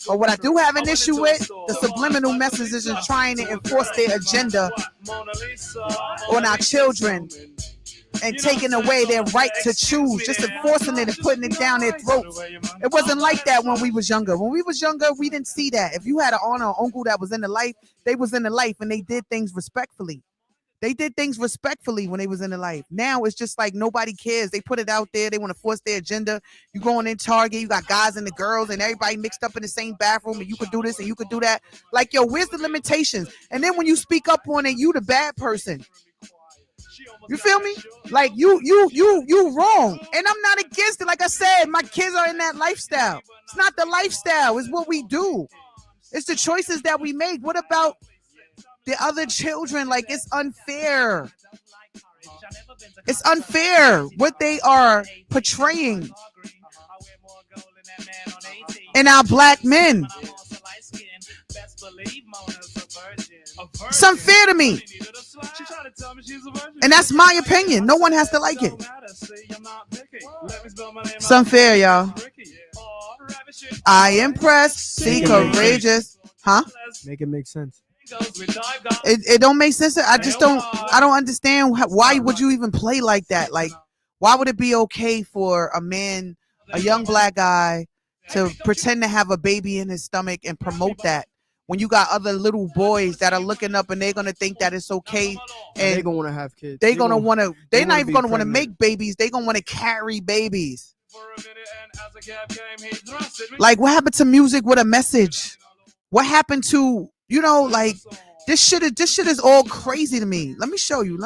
But what I do have an issue with, the subliminal messages and trying to enforce their agenda on our children and taking away their right to choose, just enforcing it and putting it down their throats. It wasn't like that when we was younger. When we was younger, we didn't see that. If you had an aunt or uncle that was in the life, they was in the life and they did things respectfully. They did things respectfully when they was in the life. Now it's just like nobody cares. They put it out there. They want to force their agenda. You going in Target, you got guys and the girls and everybody mixed up in the same bathroom and you could do this and you could do that. Like, yo, where's the limitations? And then when you speak up on it, you the bad person. You feel me? Like you wrong. And I'm not against it. Like I said, my kids are in that lifestyle. It's not the lifestyle, it's what we do. It's the choices that we make. What about the other children? Like, it's unfair. It's unfair what they are portraying in our black men. It's unfair to me. And that's my opinion. No one has to like it. It's unfair, y'all. I impressed, see courageous. Huh? Make it make sense. It don't make sense. I don't understand why would you even play like that? Like, why would it be okay for a man, a young black guy, to pretend to have a baby in his stomach and promote that when you got other little boys that are looking up and they're gonna think that it's okay and they're gonna want to have kids. They're not even gonna want to make babies. They're gonna want to carry babies. Like, what happened to music with a message? What happened to, like, this shit is all crazy to me. Let me show you.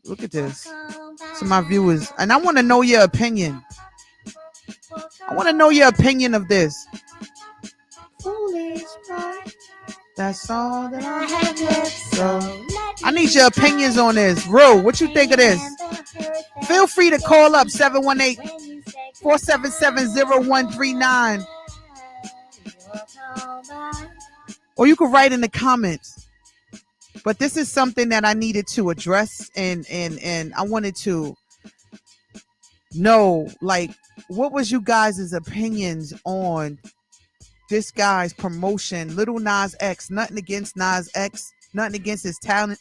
Look at this. To my viewers. And I want to know your opinion. I want to know your opinion of this. That's all that I have left. So I need your opinions on this. Bro, what you think of this? Feel free to call up 718-477-0139. Or you can write in the comments. But this is something that I needed to address, and I wanted to know, like, what was you guys' opinions on this guy's promotion? Little Nas X. Nothing against Nas X. Nothing against his talent.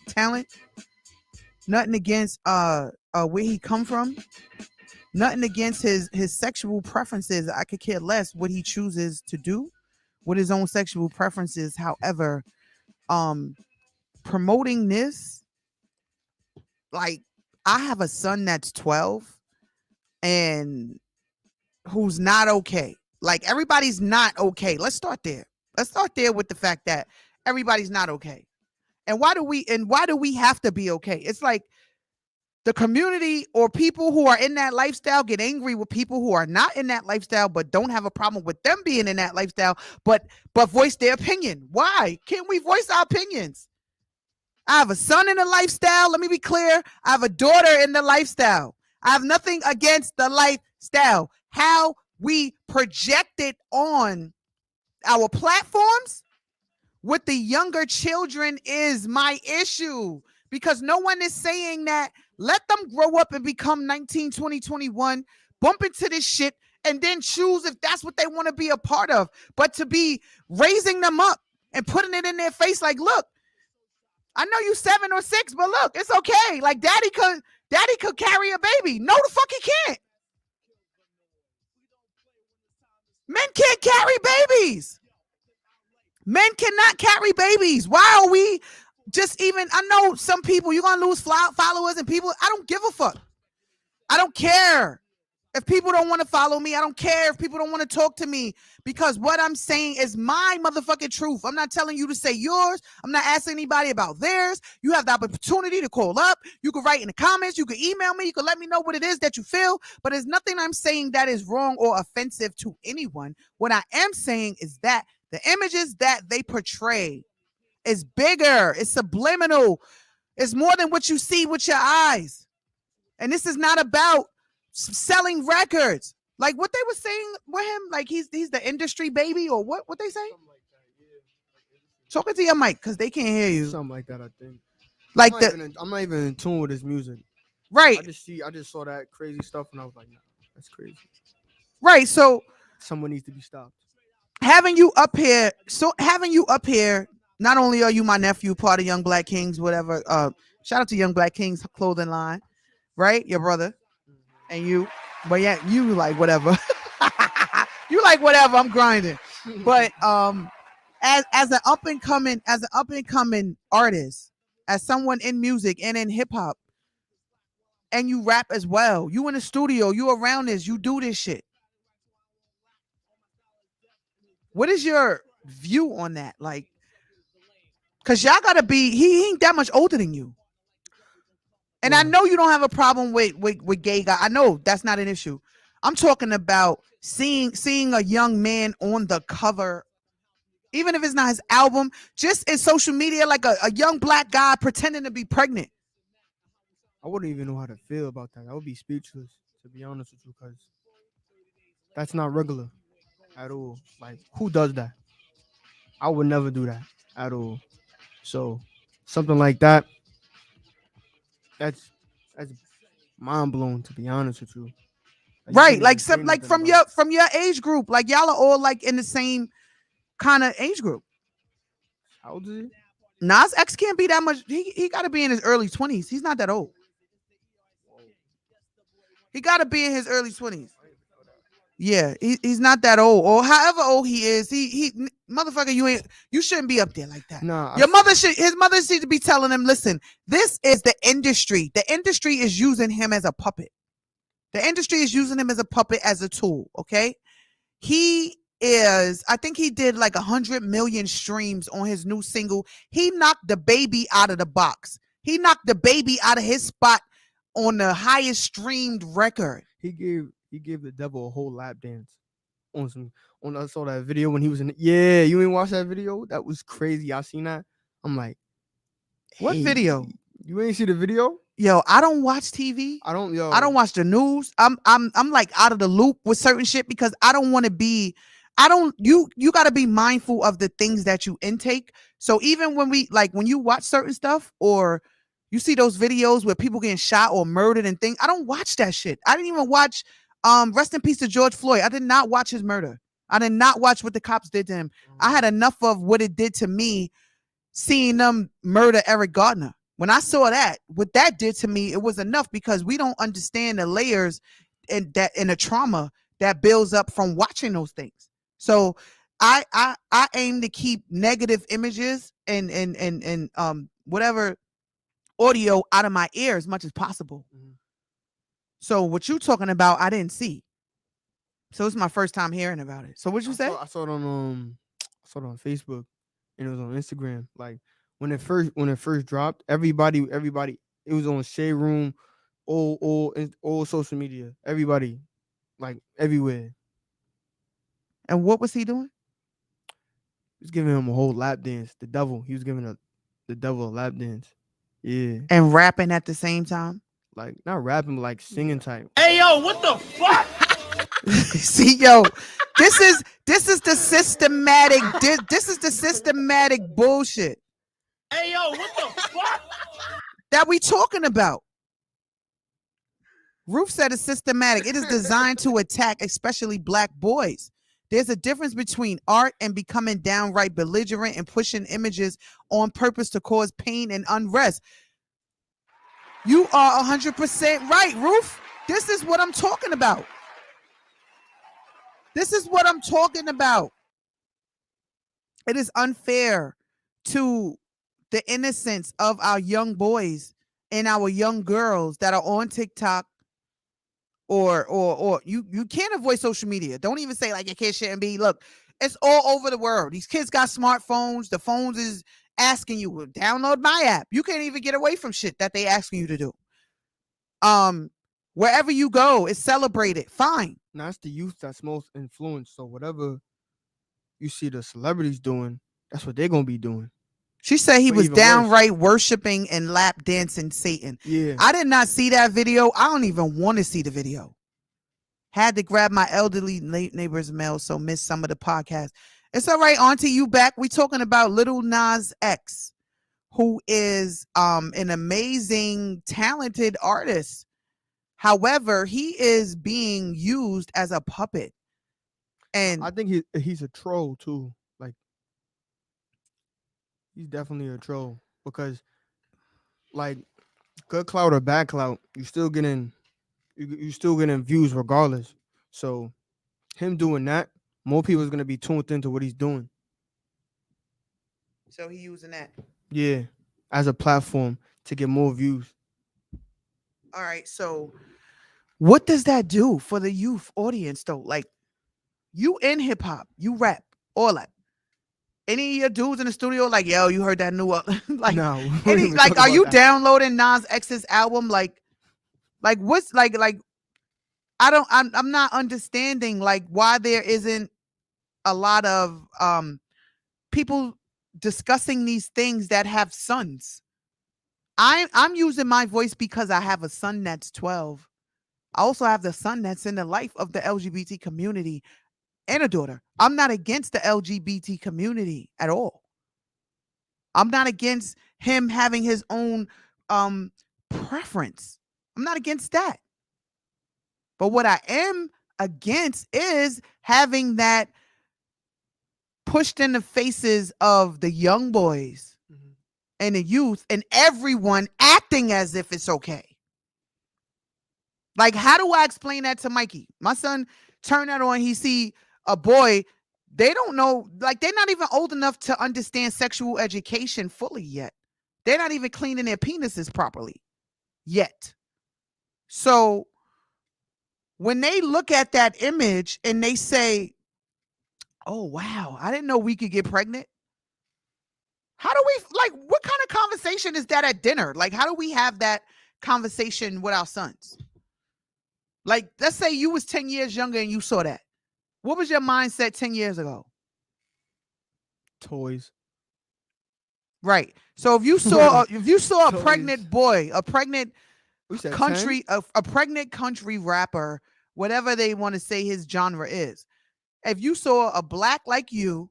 Nothing against where he come from. Nothing against his sexual preferences. I could care less what he chooses to do with his own sexual preferences. However, promoting this, like, I have a son that's 12 and who's not okay. Like, everybody's not okay. Let's start there. Let's start there with the fact that everybody's not okay. And why do we have to be okay? It's like the community or people who are in that lifestyle get angry with people who are not in that lifestyle but don't have a problem with them being in that lifestyle, but voice their opinion. Why can't we voice our opinions? I have a son in the lifestyle. Let me be clear. I have a daughter in the lifestyle. I have nothing against the lifestyle. How we project it on our platforms with the younger children is my issue, because no one is saying that. Let them grow up and become 19, 20, 21, bump into this shit, and then choose if that's what they want to be a part of. But to be raising them up and putting it in their face like, look, I know you 7 or 6, but look, it's okay. Like, daddy could carry a baby. No, the fuck he can't. Men can't carry babies. Men cannot carry babies. Why are we just even, I know some people, you're going to lose followers and people. I don't give a fuck. I don't care if people don't want to follow me. I don't care if people don't want to talk to me, because what I'm saying is my motherfucking truth. I'm not telling you to say yours. I'm not asking anybody about theirs. You have the opportunity to call up. You can write in the comments. You can email me. You can let me know what it is that you feel, but there's nothing I'm saying that is wrong or offensive to anyone. What I am saying is that the images that they portray is bigger. It's subliminal. It's more than what you see with your eyes. And this is not about selling records. Like what they were saying with him, like he's the industry baby, or what they say? Talking to your mic, because they can't hear you. Something like that, I think. Like I'm not even in tune with his music. Right. I just saw that crazy stuff and I was like, nah, that's crazy. Right. So someone needs to be stopped. having you up here. So having you up here. Not only are you my nephew, part of Young Black Kings, whatever. Shout out to Young Black Kings clothing line, right? Your brother and you. But yeah, you like whatever. You like whatever. I'm grinding. But as an up and coming artist, as someone in music and in hip hop, and you rap as well. You in the studio, you around this, you do this shit. What is your view on that? Like, cause y'all gotta be. He ain't that much older than you. And I know you don't have a problem with gay guy. I know that's not an issue. I'm talking about seeing a young man on the cover, even if it's not his album, just in social media, like a young black guy pretending to be pregnant. I wouldn't even know how to feel about that. I would be speechless, to be honest with you, because that's not regular at all. Like, who does that? I would never do that at all. So something like that, that's mind blowing, to be honest with you. Right, like some like from your age group, like y'all are all like in the same kind of age group. How old is he? Nas X can't be that much. He got to be in his early 20s. He's not that old. He got to be in his early 20s. Yeah, he's not that old, or however old he is. He motherfucker, you shouldn't be up there like that. Nah, his mother should be telling him, listen, this is the industry. The industry is using him as a puppet. The industry is using him as a puppet, as a tool. Okay, I think he did like 100 million streams on his new single. He knocked the baby out of the box. He knocked the baby out of his spot on the highest streamed record. He gave the devil a whole lap dance I saw that video when he was in. Yeah, you ain't watched that video? That was crazy. I seen that. I'm like, what video? You ain't see the video? Yo, I don't watch TV. I don't watch the news. I'm like out of the loop with certain shit because I don't want to be. You got to be mindful of the things that you intake. So even when you watch certain stuff or you see those videos where people getting shot or murdered and things, I don't watch that shit. I didn't even watch rest in peace to George Floyd. I did not watch his murder. I did not watch what the cops did to him. I had enough of what it did to me seeing them murder Eric Gardner. When I saw that, what that did to me, it was enough because we don't understand the layers and the trauma that builds up from watching those things. So I aim to keep negative images and whatever audio out of my ear as much as possible. Mm-hmm. So what you talking about, I didn't see. So it's my first time hearing about it. So what you say? I saw it on Facebook and it was on Instagram. Like when it first dropped, everybody, it was on Shade Room, all social media, everybody, like everywhere. And what was he doing? He was giving him a whole lap dance. The devil. He was giving the devil a lap dance. Yeah. And rapping at the same time? Like not rapping, but like singing type. Hey yo, what the fuck? See, yo, this is the systematic. This is the systematic bullshit. Hey yo, what the fuck? That we talking about. Roof said it's systematic. It is designed to attack, especially black boys. There's a difference between art and becoming downright belligerent and pushing images on purpose to cause pain and unrest. You are 100% right, Roof. This is what I'm talking about. This is what I'm talking about. It is unfair to the innocence of our young boys and our young girls that are on TikTok or you can't avoid social media. Don't even say like your kid shouldn't be. Look, it's all over the world. These kids got smartphones. The phones is asking you to download my app. You can't even get away from shit that they asking you to do. Wherever you go, it's celebrated. Fine. Now it's the youth that's most influenced. So whatever you see the celebrities doing, that's what they're gonna be doing. She said he was downright worshiping and lap dancing Satan. Yeah. I did not see that video. I don't even want to see the video. Had to grab my elderly neighbor's mail, so missed some of the podcast. It's all right, Auntie, you back. We talking about Little Nas X, who is an amazing, talented artist. However, he is being used as a puppet. And I think he's a troll too. Like he's definitely a troll because like good clout or bad clout, you still getting views regardless. So him doing that, more people is gonna be tuned into what he's doing. so he using that. Yeah, as a platform to get more views. All right. So what does that do for the youth audience though? Like you in hip hop, you rap, all that. Any of your dudes in the studio like, yo, you heard that new like No, we don't any even like talk are about you that. downloading Nas X's album? Like what's like I'm not understanding like why there isn't a lot of people discussing these things that have sons. I'm using my voice because I have a son that's 12. I also have the son that's in the life of the LGBT community and a daughter. I'm not against the LGBT community at all. I'm not against him having his own preference. I'm not against that. But what I am against is having that pushed in the faces of the young boys Mhm. and the youth and everyone acting as if it's okay. Like, how do I explain that to Mikey? My son turned that on. He see a boy. They don't know, like, they're not even old enough to understand sexual education fully yet. They're not even cleaning their penises properly yet. So when they look at that image and they say, oh, wow, I didn't know we could get pregnant. How do we, like, what kind of conversation is that at dinner? Like, how do we have that conversation with our sons? Like, let's say you was 10 years younger and you saw that. What was your mindset 10 years ago? Toys. Right. So if you saw a Toys. pregnant boy, a pregnant We said 10? country, a pregnant country rapper, whatever they want to say his genre is. If you saw a black like you,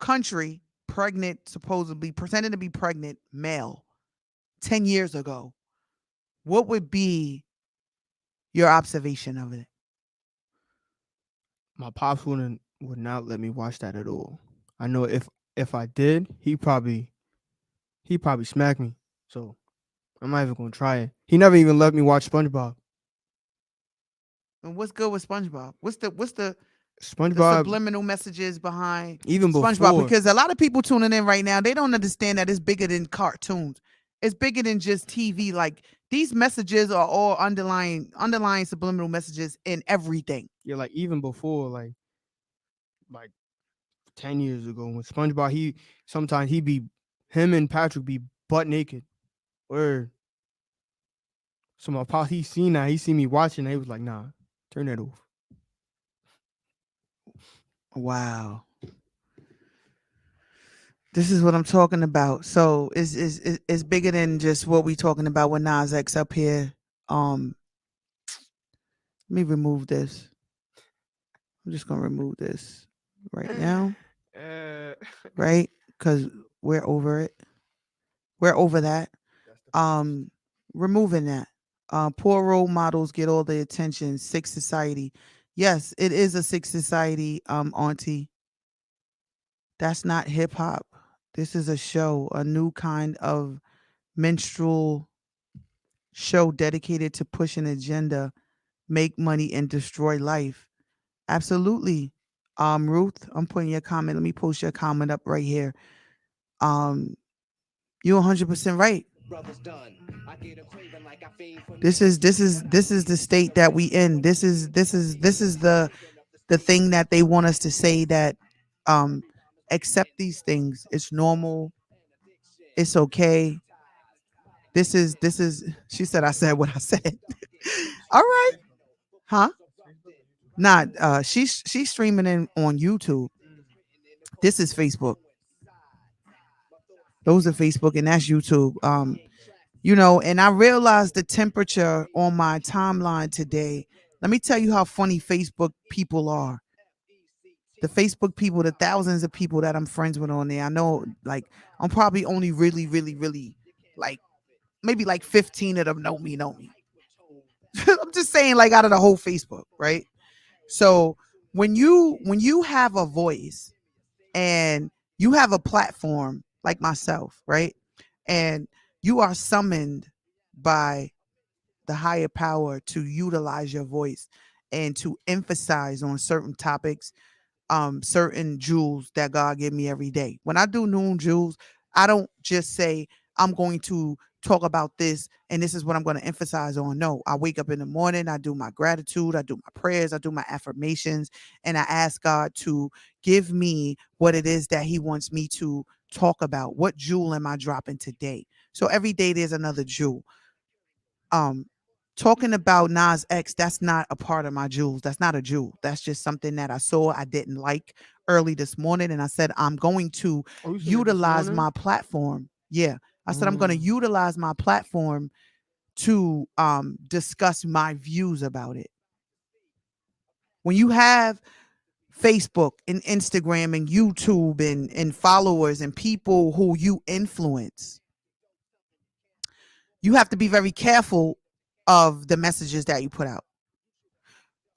country, pregnant, supposedly pretending to be pregnant male 10 years ago, what would be your observation of it? My pops would not let me watch that at all. I know if I did, he probably smack me. So I'm not even gonna try it. He never even let me watch SpongeBob. And what's good with SpongeBob? What's the SpongeBob, subliminal messages behind even SpongeBob? before, Because a lot of people tuning in right now, they don't understand that it's bigger than cartoons. It's bigger than just TV. Like these messages are all underlying subliminal messages in everything. yeah, like even before, like 10 years ago, when SpongeBob, sometimes him and Patrick be butt naked. Or so my pop, he seen that, he seen me watching, and he was like, "Nah, turn that off." Wow. This is what I'm talking about. So it's bigger than just what we talking about with Nas X up here. Let me remove this. I'm just gonna remove this right now, Uh, right? Because we're over it. We're over that. That's the facts. Removing that. Poor role models get all the attention. Sick society. Yes, it is a sick society, auntie. That's not hip hop. This is a show, a new kind of minstrel show dedicated to push an agenda, make money, and destroy life. Absolutely. Ruth, I'm putting your comment. Let me post your comment up right here. Um, you're 100% right. This is the state that we in. This is the thing that they want us to say, that um accept these things. It's normal. It's okay. This is she said I said what I said. All right. Huh? Not she's streaming in on YouTube. This is Facebook. Those are Facebook and that's YouTube. And I realized the temperature on my timeline today. Let me tell you how funny Facebook people are. The Facebook people, the thousands of people that I'm friends with on there. I know, like, I'm probably only really, really, really, like, maybe like 15 of them know me. I'm just saying, like, out of the whole Facebook, right? So when you have a voice and you have a platform like myself, right? And you are summoned by the higher power to utilize your voice and to emphasize on certain topics, certain jewels that God give me every day. When I do noon jewels, I don't just say I'm going to talk about this and this is what I'm going to emphasize on. No, I wake up in the morning, I do my gratitude, I do my prayers, I do my affirmations, and I ask God to give me what it is that he wants me to talk about. What jewel am I dropping today? So every day there's another jewel. um Talking about Nas X, that's not a part of my jewels. That's not a jewel. That's just something that I saw I didn't like early this morning. And I said, I'm going to Oh, you seen it this utilize morning? my platform. Yeah. I said, I'm going to Mm. utilize my platform to discuss my views about it. When you have Facebook and Instagram and YouTube and followers and people who you influence, you have to be very careful of the messages that you put out.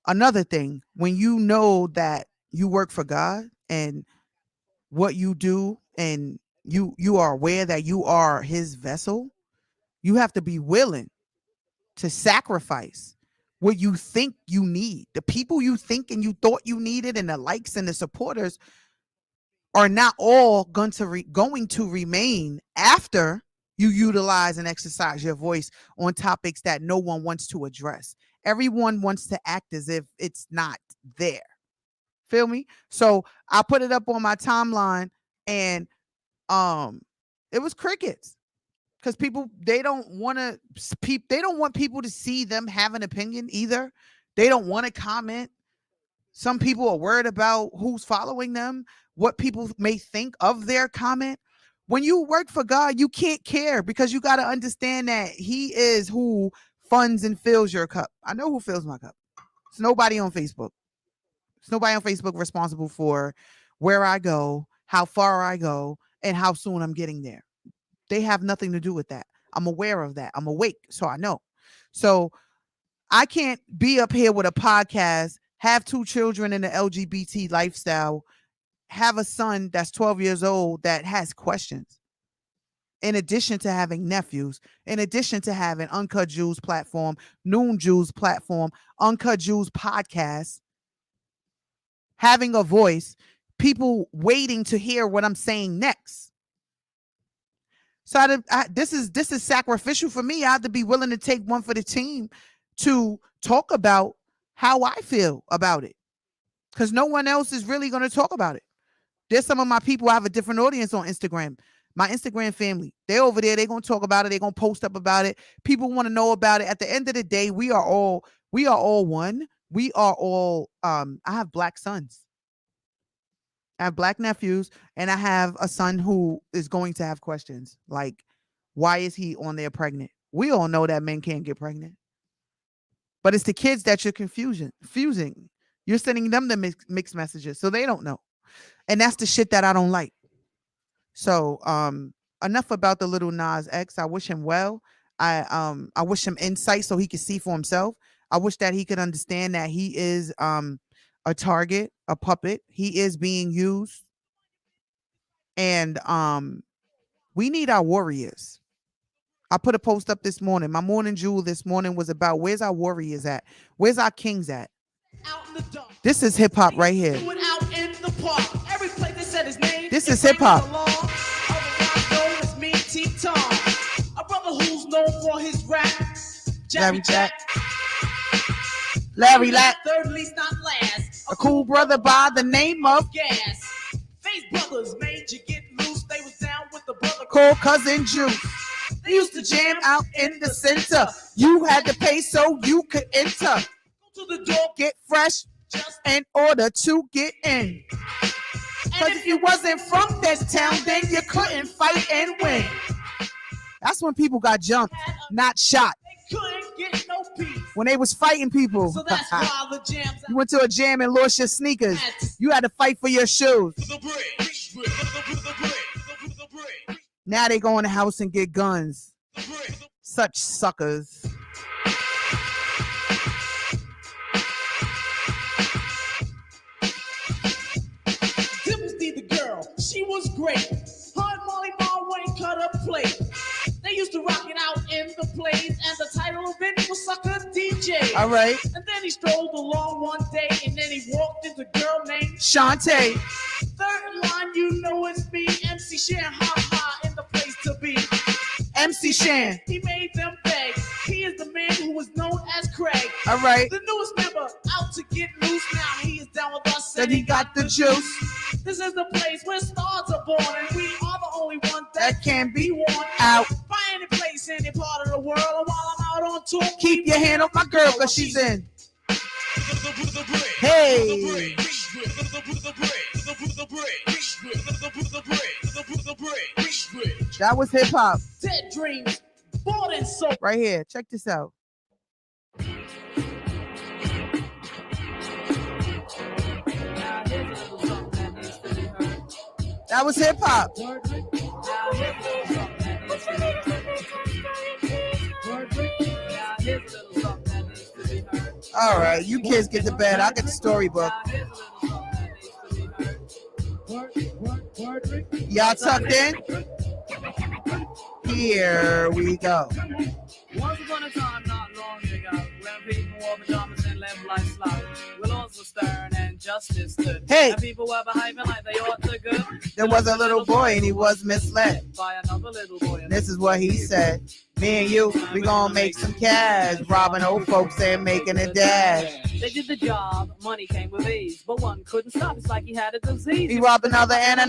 Another thing, when you know that you work for God and what you do, and you are aware that you are his vessel, you have to be willing to sacrifice what you think you need. The people you think and you thought you needed and the likes and the supporters are not all going to remain after you utilize and exercise your voice on topics that no one wants to address. Everyone wants to act as if it's not there. Feel me? So I put it up on my timeline, and it was crickets, because people, they don't want to speak. They don't want people to see them have an opinion either. They don't want to comment. Some people are worried about who's following them, what people may think of their comment. When you work for God, you can't care, because you got to understand that he is who funds and fills your cup. I know who fills my cup. It's nobody on Facebook. It's nobody on Facebook responsible for where I go, how far I go, and how soon I'm getting there. They have nothing to do with that. I'm aware of that. I'm awake, so I know. So I can't be up here with a podcast, have 2 children in the LGBT lifestyle, have a son that's 12 years old that has questions, in addition to having nephews, in addition to having Uncut Jewels platform, Noon Jewels platform, Uncut Jewels podcast, having a voice, people waiting to hear what I'm saying next. So this is sacrificial for me. I have to be willing to take one for the team to talk about how I feel about it, because no one else is really going to talk about it. There's some of my people, I have a different audience on Instagram. My Instagram family, they're over there. They're going to talk about it. They're going to post up about it. People want to know about it. At the end of the day, we are all one. We are all, I have black sons. I have black nephews, and I have a son who is going to have questions like, why is he on there pregnant? We all know that men can't get pregnant. But it's the kids that you're fusing. You're sending them the mixed messages, so they don't know. And that's the shit that I don't like. So enough about the little Nas X. I wish him well. I wish him insight so he could see for himself. I wish that he could understand that he is a target, a puppet. He is being used. And we need our warriors. I put a post up this morning. My morning jewel this morning was about, where's our warriors at? Where's our kings at? This is hip hop right here. This is hip hop. A brother who's known for his rap. Larry Jack. Larry Lack. Third least not last. A cool brother by the name of Gas. Face brothers made you get loose. They was down with the brother called Cousin Juice. They used to jam out in the center. You had to pay so you could enter. Go to the door, Get fresh in order to get in. Because if you wasn't from this town, then you couldn't fight and win. That's when people got jumped, not shot. they couldn't get no peace. When they was fighting people. So that's why the jams You went to a jam and lost your sneakers. You had to fight for your shoes. Now they go in the house and get guns. Such suckers. great. Hard Molly Marl wouldn't cut a plate. They used to rock it out in the plays, and the title of it was Sucker DJ. All right. And then he strolled along one day, and then he walked into a girl named Shantae. Third line, you know it's me, MC Shan, ha ha, in the place to be. MC Shan. He made them beg. He is the man who was known as Craig. All right. The newest member out to get loose. Now he is down with us. Then he got the juice. This is the place where stars are born, and we are the only ones That can be worn out. by any place, any part of the world. And while I'm out on tour, Keep your hand off my girl, cause she's in. Hey. That was hip hop. Dead dreams, bought and sold. Right here. Check this out. That was hip hop. All right, you kids get to bed. I'll get the storybook. Y'all tucked in? Here we go. Once upon a time, not long ago, when people wore pajamas and lived life slow, where laws were stern and justice stood. Hey. And people were behaving like they ought to good. There was a little boy and he was misled. By another little boy. This is what he said. Me and you, we gonna make some cash. Robbing old folks and making a dash. They did the job, money came with ease, but one couldn't stop. It's like he had a disease. He robbed another and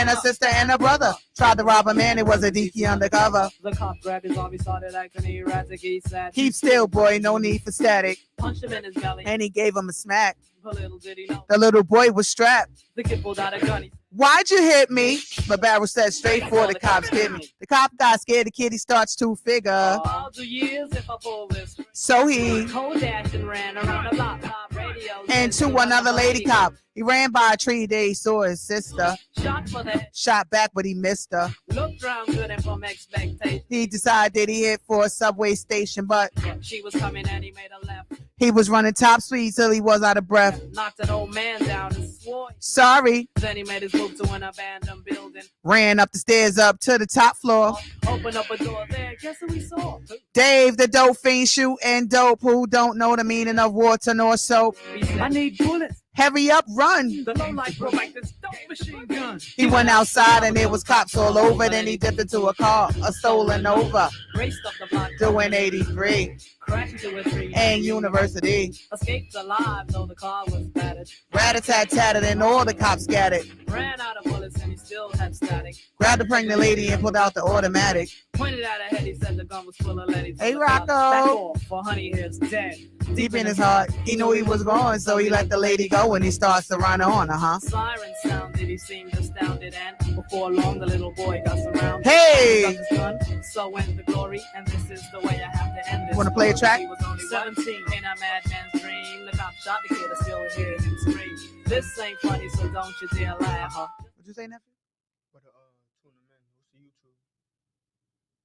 a sister and a brother. Tried to rob a man, it was a deaky undercover. The cop grabbed his arm, he started acting erratic. He said, Keep still, boy, no need for static. punched him in his belly. And he gave him a smack. But little did he know, The little boy was strapped. the kid pulled out a gun. He Why'd you hit me? But Barrel said straight for the cops get me. The cop got scared, the kid he starts to figure. I'll do years if I pull this. So he Cold dash and ran around the block, top radio. and to another lady cop. He ran by a tree, they saw his sister. Shot for the head, Shot back, but he missed her. looked round good and from expectation. He decided he hit for a subway station, but She was coming and he made a left. he was running top speed till he was out of breath. Knocked an old man down and swore. Sorry, Then he made his move to an abandoned building. ran up the stairs up to the top floor. Opened up a door there. Guess who we saw? Dave, the dope fiend, shooting dope. Who don't know the meaning of water nor soap? He said, I need bullets. Hurry up, run. The low light broke like this dope machine gun. He went outside and there was cops all over. Then he dipped into a car, a stolen over, Raced up the block. doing 83 Crashed into a tree. and University. Escaped alive though the car was battered. Rat-a-tat-tatted and all the cops scattered. Ran out of bullets and he still had static. Grabbed the pregnant lady and pulled out the automatic. Pointed at her head, he said the gun was full of lead. He told Hey, the cops, Rocco. back off, for honey here's dead. Deep in his heart, he knew he was going, so he let the lady go and he starts to run on, Siren sounded, he seemed astounded, and before long the little boy got surrounded. Hey! Got his gun, so went the glory, and this is the way I have to end this. Wanna play a track? He was only 17 in a madman's dream. The cop shot the kid, I still hear him scream. This ain't funny, so don't you dare laugh, huh? What'd you say, nephew?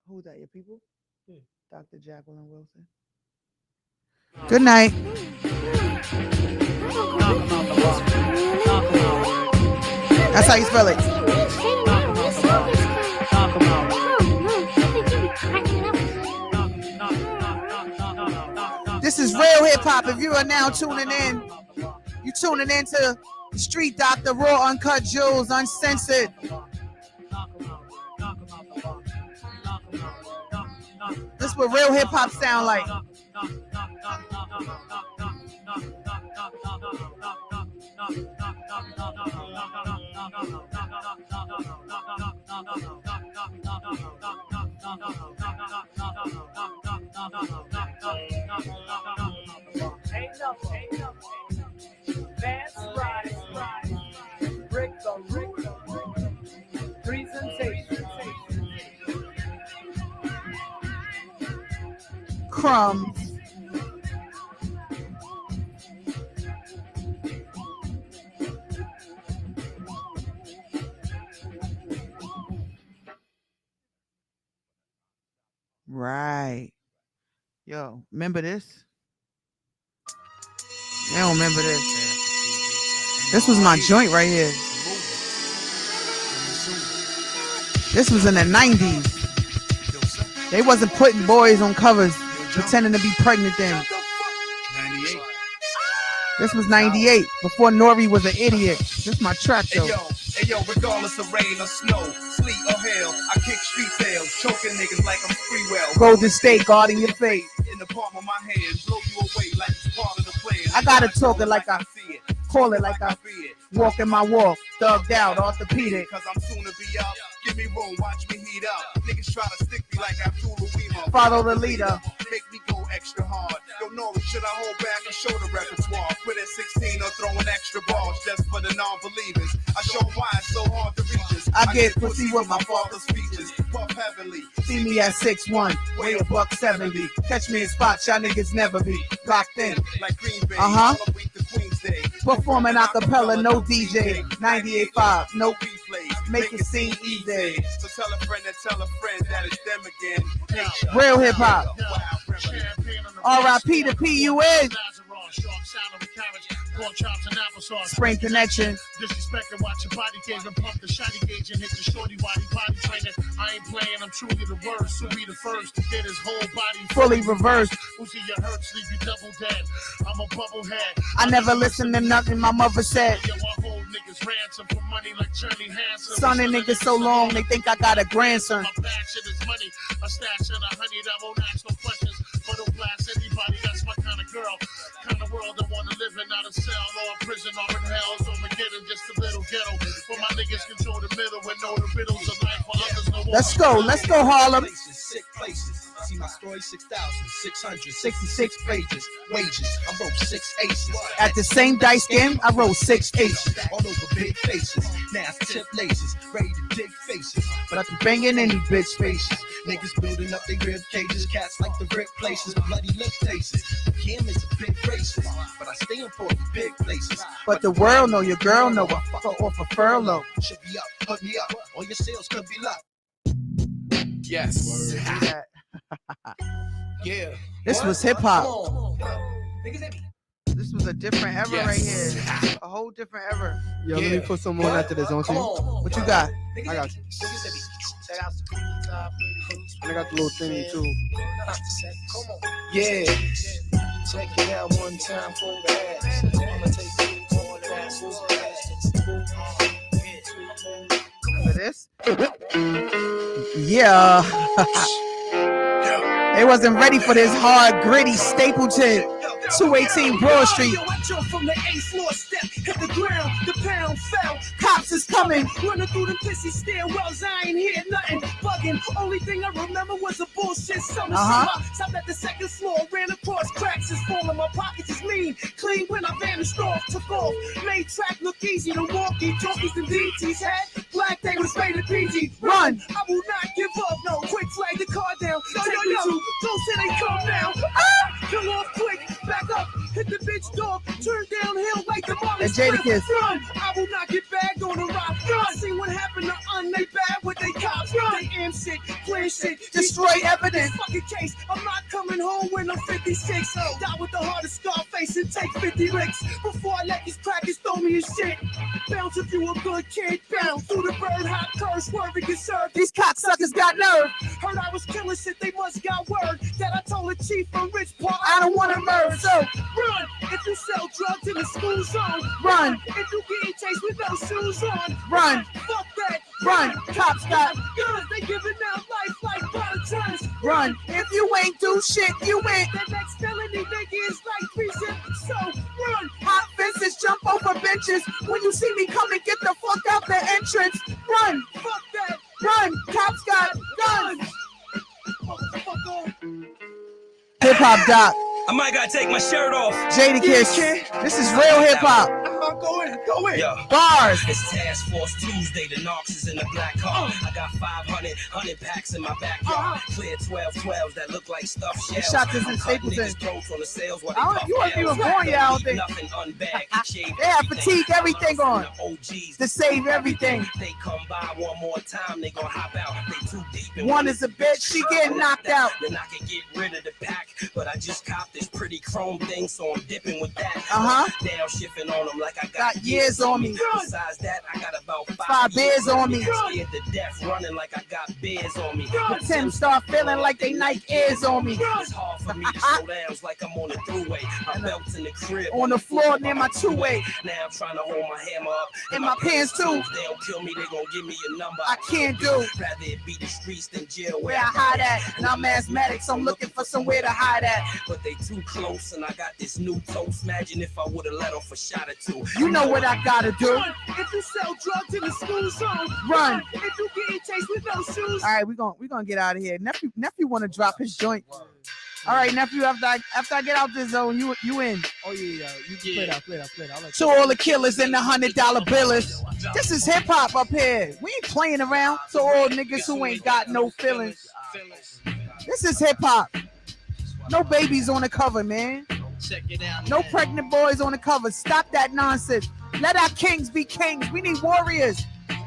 Who's that, your people? Dr. Jacqueline Wilson. Good night. That's how you spell it. This is real hip hop. If you are now tuning in, you tuning into the Street Doctor, Raw Uncut Jewels, Uncensored. This is what real hip hop sound like. That's right. Brick the presentation. Crumbs. Right. Yo, remember this? They don't remember this. This was my joint right here. This was in the 90s. They wasn't putting boys on covers, pretending to be pregnant then. 98. This was 98, before Nori was an idiot. This my track, though. Hey yo, regardless of rain or snow, sleet or hail, I kick street tails, choking niggas like I'm free well. Golden State guarding your fate. In the palm of my hand, blow you away like it's part of the plan. I gotta talk it like I see it, call it like I walking my walk, thugged out, orthopedic. Cause I'm soon to be out. Give me room, watch me heat up. Niggas try to stick me like Abdul Weema. Follow the leader. Make me go extra hard. Yo, Nori, should I hold back or show the repertoire? Quit at 16 or throwing extra balls just for the non-believers. I show why it's so hard to reach us. I get pussy with my father's features. Puff heavenly. See me at 6'1", weigh a $170. Catch me in spots y'all niggas never be. Locked in. Like Green Bay. Uh-huh. All week to Queen's Day. Performing acapella, no DJ. 98.5, no replays. Make it seem easy. So tell a friend that tell a friend that it's them again. Real hip hop. R.I.P. to P.U.N. Spring Connection. Disrespecting, watch your body gauge and pump the shotty gauge and hit the shorty body training. I ain't playing, I'm truly the worst. So be the first to get his whole body fully reversed. Who see your hurts, leave you double dead. I'm a bubblehead. I never listened to nothing my mother said. Yo, I hold niggas ransom for money like Journey Hanson. Son and niggas so long, they think I got a grandson. My bad shit is money. I stash in a honey that won't ask no questions. But don't blast anybody, that's my kind of girl. Kind of world that wanna live in, not a cell or a prison or in hell. So I'm getting just a little ghetto. But my niggas control the middle and know the riddles of life for others. No Let's go, Harlem. Sick places. See my story 6,666 pages. Wages. I wrote 6 aces. At the same dice game, I wrote 6 aces. All over big faces. Now tip laces. Ready to dig faces. But I be banging any bitch faces. Niggas building up their rib cages. Cats like the brick places. Bloody lip faces. Kim is a big racist. But I stay important big places. But the world know your girl know I fuck her off a furlough. Should be up. Hook me up. All your sales could be locked. Yes. Yeah. This was hip hop. This was a different era right here. A whole different era. Yo, let me put some more after this, don't you? What you got? I got you. And I got the little thingy too. Yeah. Check it out one time for the ass. I'ma take you on that. Remember this? Yeah. They wasn't ready for this hard, gritty Stapleton. 218 Broad Street. Yo, I jumped from the 8th floor step, hit the ground, the pound fell. Cops is coming. Running through the pissy stairwells, I ain't hear nothing. Bugging, only thing I remember was a bullshit summer. Stopped at the 2nd floor, ran across cracks, is falling. My pockets is mean, clean when I vanished off, took off. Made track look easy to walkie, talkies and DTs had. Black day was rated PG. Run! I will not give up, no. Quick flag the car down. Don't say they come now. Come off quick, back up, hit the bitch dog, turn downhill like the Marlins. Jadakiss. Run! I will not get bagged on the rock. I seen what happened to they bad with they cops. They am shit, plan shit, destroy evidence. Fucking case, I'm not coming home when I'm 56. Die with the hardest scar face and take 50 licks before I let these crackers throw me in shit. Bounce if you a good kid, bounce through the bird hot curse, swerving get served. These cocksuckers got nerve. Heard I was killing shit, they must got word that I told the chief from Rich Park I don't want to murder, so run. If you sell drugs in the school zone, run. If you getting chased with no shoes on, run. Fuck that. Run. Cops got guns. They giving out life like bottle run. If you ain't do shit, you ain't. The next felony nigga is like prison. So run. Hot fences, jump over benches. When you see me coming, get the fuck out the entrance. Run. Fuck that. Run. Cops got guns. Motherfucker. Hip hop doc. I might gotta take my shirt off. Jadakiss. This is real hip hop. Go in. Yo. Bars. It's Task Force Tuesday. The Knox is in the black car. I got 100 packs in my backyard. Clear 12-12s that look like stuffed shells. Shot this in I'm cutting Stapleton. niggas' throats on the sales while I don't- you weren't even born yet, I don't think. Nothing unbagged. Shave They have everything. fatigue, everything on. The OGs To save everything. They come by one more time, they gon' hop out. They too deep. And One is a bitch, she getting knocked out. Then I can get rid of the pack, but I just copped this pretty chrome thing, so I'm dipping with that. Uh-huh. Down shifting on them like I Got years years on me. Besides that, I got about 5 beers on me. Scared to death, running like I got beers on me. Tim start feeling like they Nike ears on me. It's hard for me to slow down, it's like I'm on a throughway. My belt's in the crib. On the floor near my two-way. Now I'm trying to hold my hammer up. In my pants too. If they don't kill me, they gon' give me a number. I can't do. Rather it be the streets than jail Where I hide at. And I'm asthmatic, so I'm looking for somewhere to hide at. But they too close, and I got this new toast. Imagine if I would've let off a shot or two. You know what I gotta do. If you sell drugs in the school zone, Run. if you get chased with no shoes. All right, we're gonna get out of here. Nephew want to drop his joint. All right, nephew. After I get out this zone, you in. Oh yeah. You play that. I like To all the killers and the $100 billers. This is hip hop up here. We ain't playing around. To all niggas who ain't got no feelings. This is hip hop. No babies on the cover, man. No pregnant boys on the cover. Stop that nonsense. Let our kings be kings. We need warriors.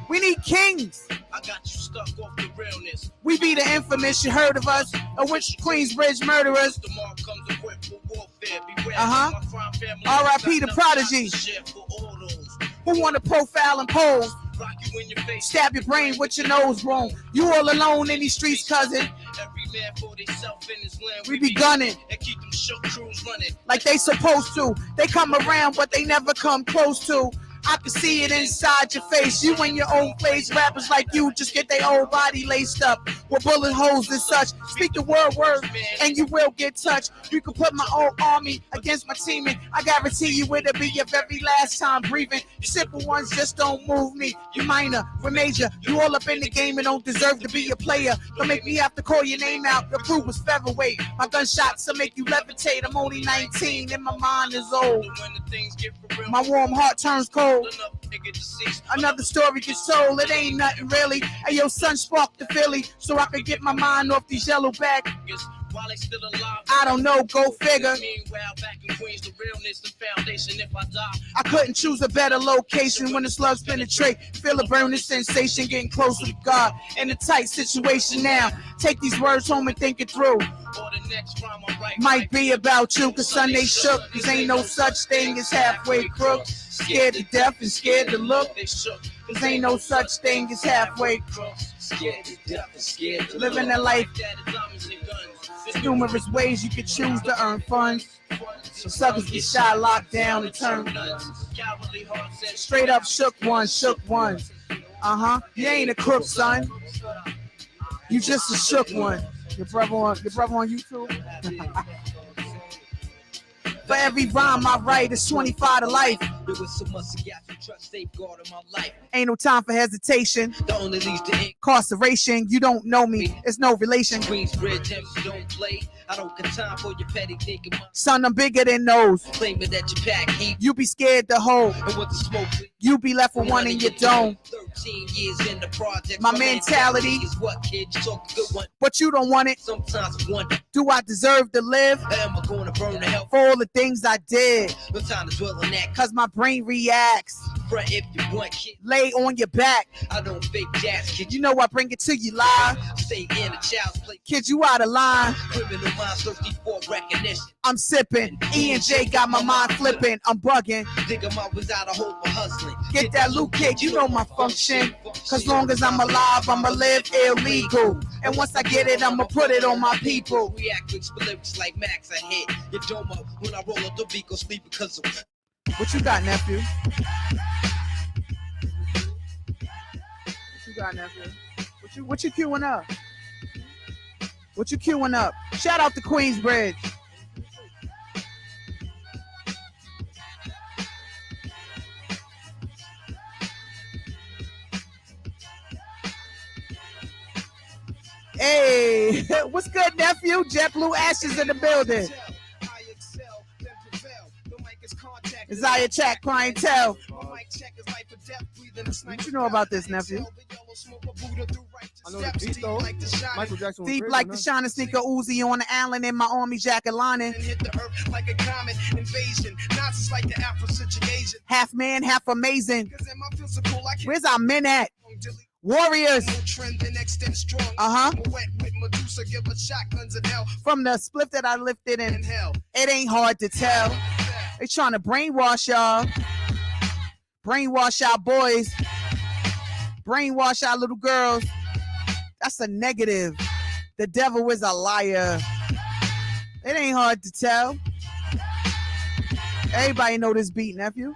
We need kings. I got you stuck off the realness. We be the infamous, you heard of us, of which Queensbridge murderers. Tomorrow comes equipped for warfare. Beware Uh-huh. my crime family. R.I.P. the prodigy. For all those Who want to profile and pose? rock you in your face. Stab your brain with your nose wrong. You all alone in these streets, cousin. Every man for themselves in his land. We be gunning and keep them shook crews running. like they supposed to. They come around, but they never come close to. I can see it inside your face. You and your own face rappers like you just get their whole body laced up with bullet holes and such. Speak the word, and you will get touched. You can put my old army against my team, and I guarantee you it'll be your very last time breathing. You simple ones just don't move me. You minor, we're major. You all up in the game and don't deserve to be a player. Don't make me have to call your name out. Your crew was featherweight. My gunshots will make you levitate. I'm only 19 and my mind is old. My warm heart turns cold. Another story gets told, it ain't nothing really. Hey yo, son, spark the Philly so I can get my mind off these yellow back. While they still alive, I don't know, go figure. meanwhile, back in Queens, the realness, the foundation. If I die, I couldn't choose a better location when the slugs penetrate. Feel a burning sensation, getting closer to God. In a tight situation now. Take these words home and think it through. or the next rhyme I write Might be about you, cause son, they shook. Cause ain't no such thing as halfway crook. Scared to death and scared to look. they shook. Cause ain't no such thing as halfway. Scared to death and scared to Living look. a life, That is diamonds and guns. there's numerous ways you can choose to earn funds. So suckers get shot, locked down, and turned. Cowardly hearts and Straight up shook ones. You ain't a crook, son. You just a shook one. Your brother on YouTube. For every rhyme I write, it's 25 to life. There was so much I got to trust safeguard in my life. Ain't no time for hesitation. The only leads to Incarceration, you don't know me. It's no relation. Queensbridge, MC don't play. I don't got time for your petty thinking. Son, I'm bigger than those. Claiming that you pack heat. You be scared to hold. And with the smoke, You be left with one in your dome. 13 years in the project. My mentality is what, kid? You talk a good one. But you don't want it. Sometimes I wonder, Do I deserve to live am I going to burn the hell? for all the things I did? No time to dwell on that. Cause my brain reacts. Front if you want, kid. Lay on your back. I don't fake jazz, kid. You know I bring it to you live. Stay in a child's play. Kid, you out of line. Criminal minds thirsty for recognition. I'm sipping. E and J got my mind flipping. I'm bugging. Dig 'em out without a hope for hustling. Get that loot, kid. You know my function. Cause long as I'm alive, I'ma live illegal. And once I get it, I'ma put it on my people. React with lyrics like Max. I hit your domo when I roll up the beat. Go sleep because of What you got, nephew? What you got, nephew? What you queuing up? What you queuing up? Shout out to Queensbridge. Hey, what's good, nephew? Jet Blue Ashes in the building. Isaiah Chat clientele. What you know about this, nephew? I know the beat though. Michael Jackson was Deep crazy like on the that. Shiner sneaker Uzi on the Allen in my army jacket lining. Hit the earth like a comet invasion. Nazis like the Afro-Situation. Half man, half amazing. Cause in my physical, I can't Where's our men at? delete Warriors. no trend and extend strong. Uh-huh. Wet with Medusa, give us shotguns in hell. From the spliff that I lifted In in, hell. it ain't hard to tell. They trying to brainwash y'all. brainwash our boys, brainwash our little girls. That's a negative. The devil is a liar. It ain't hard to tell. Everybody know this beat, nephew.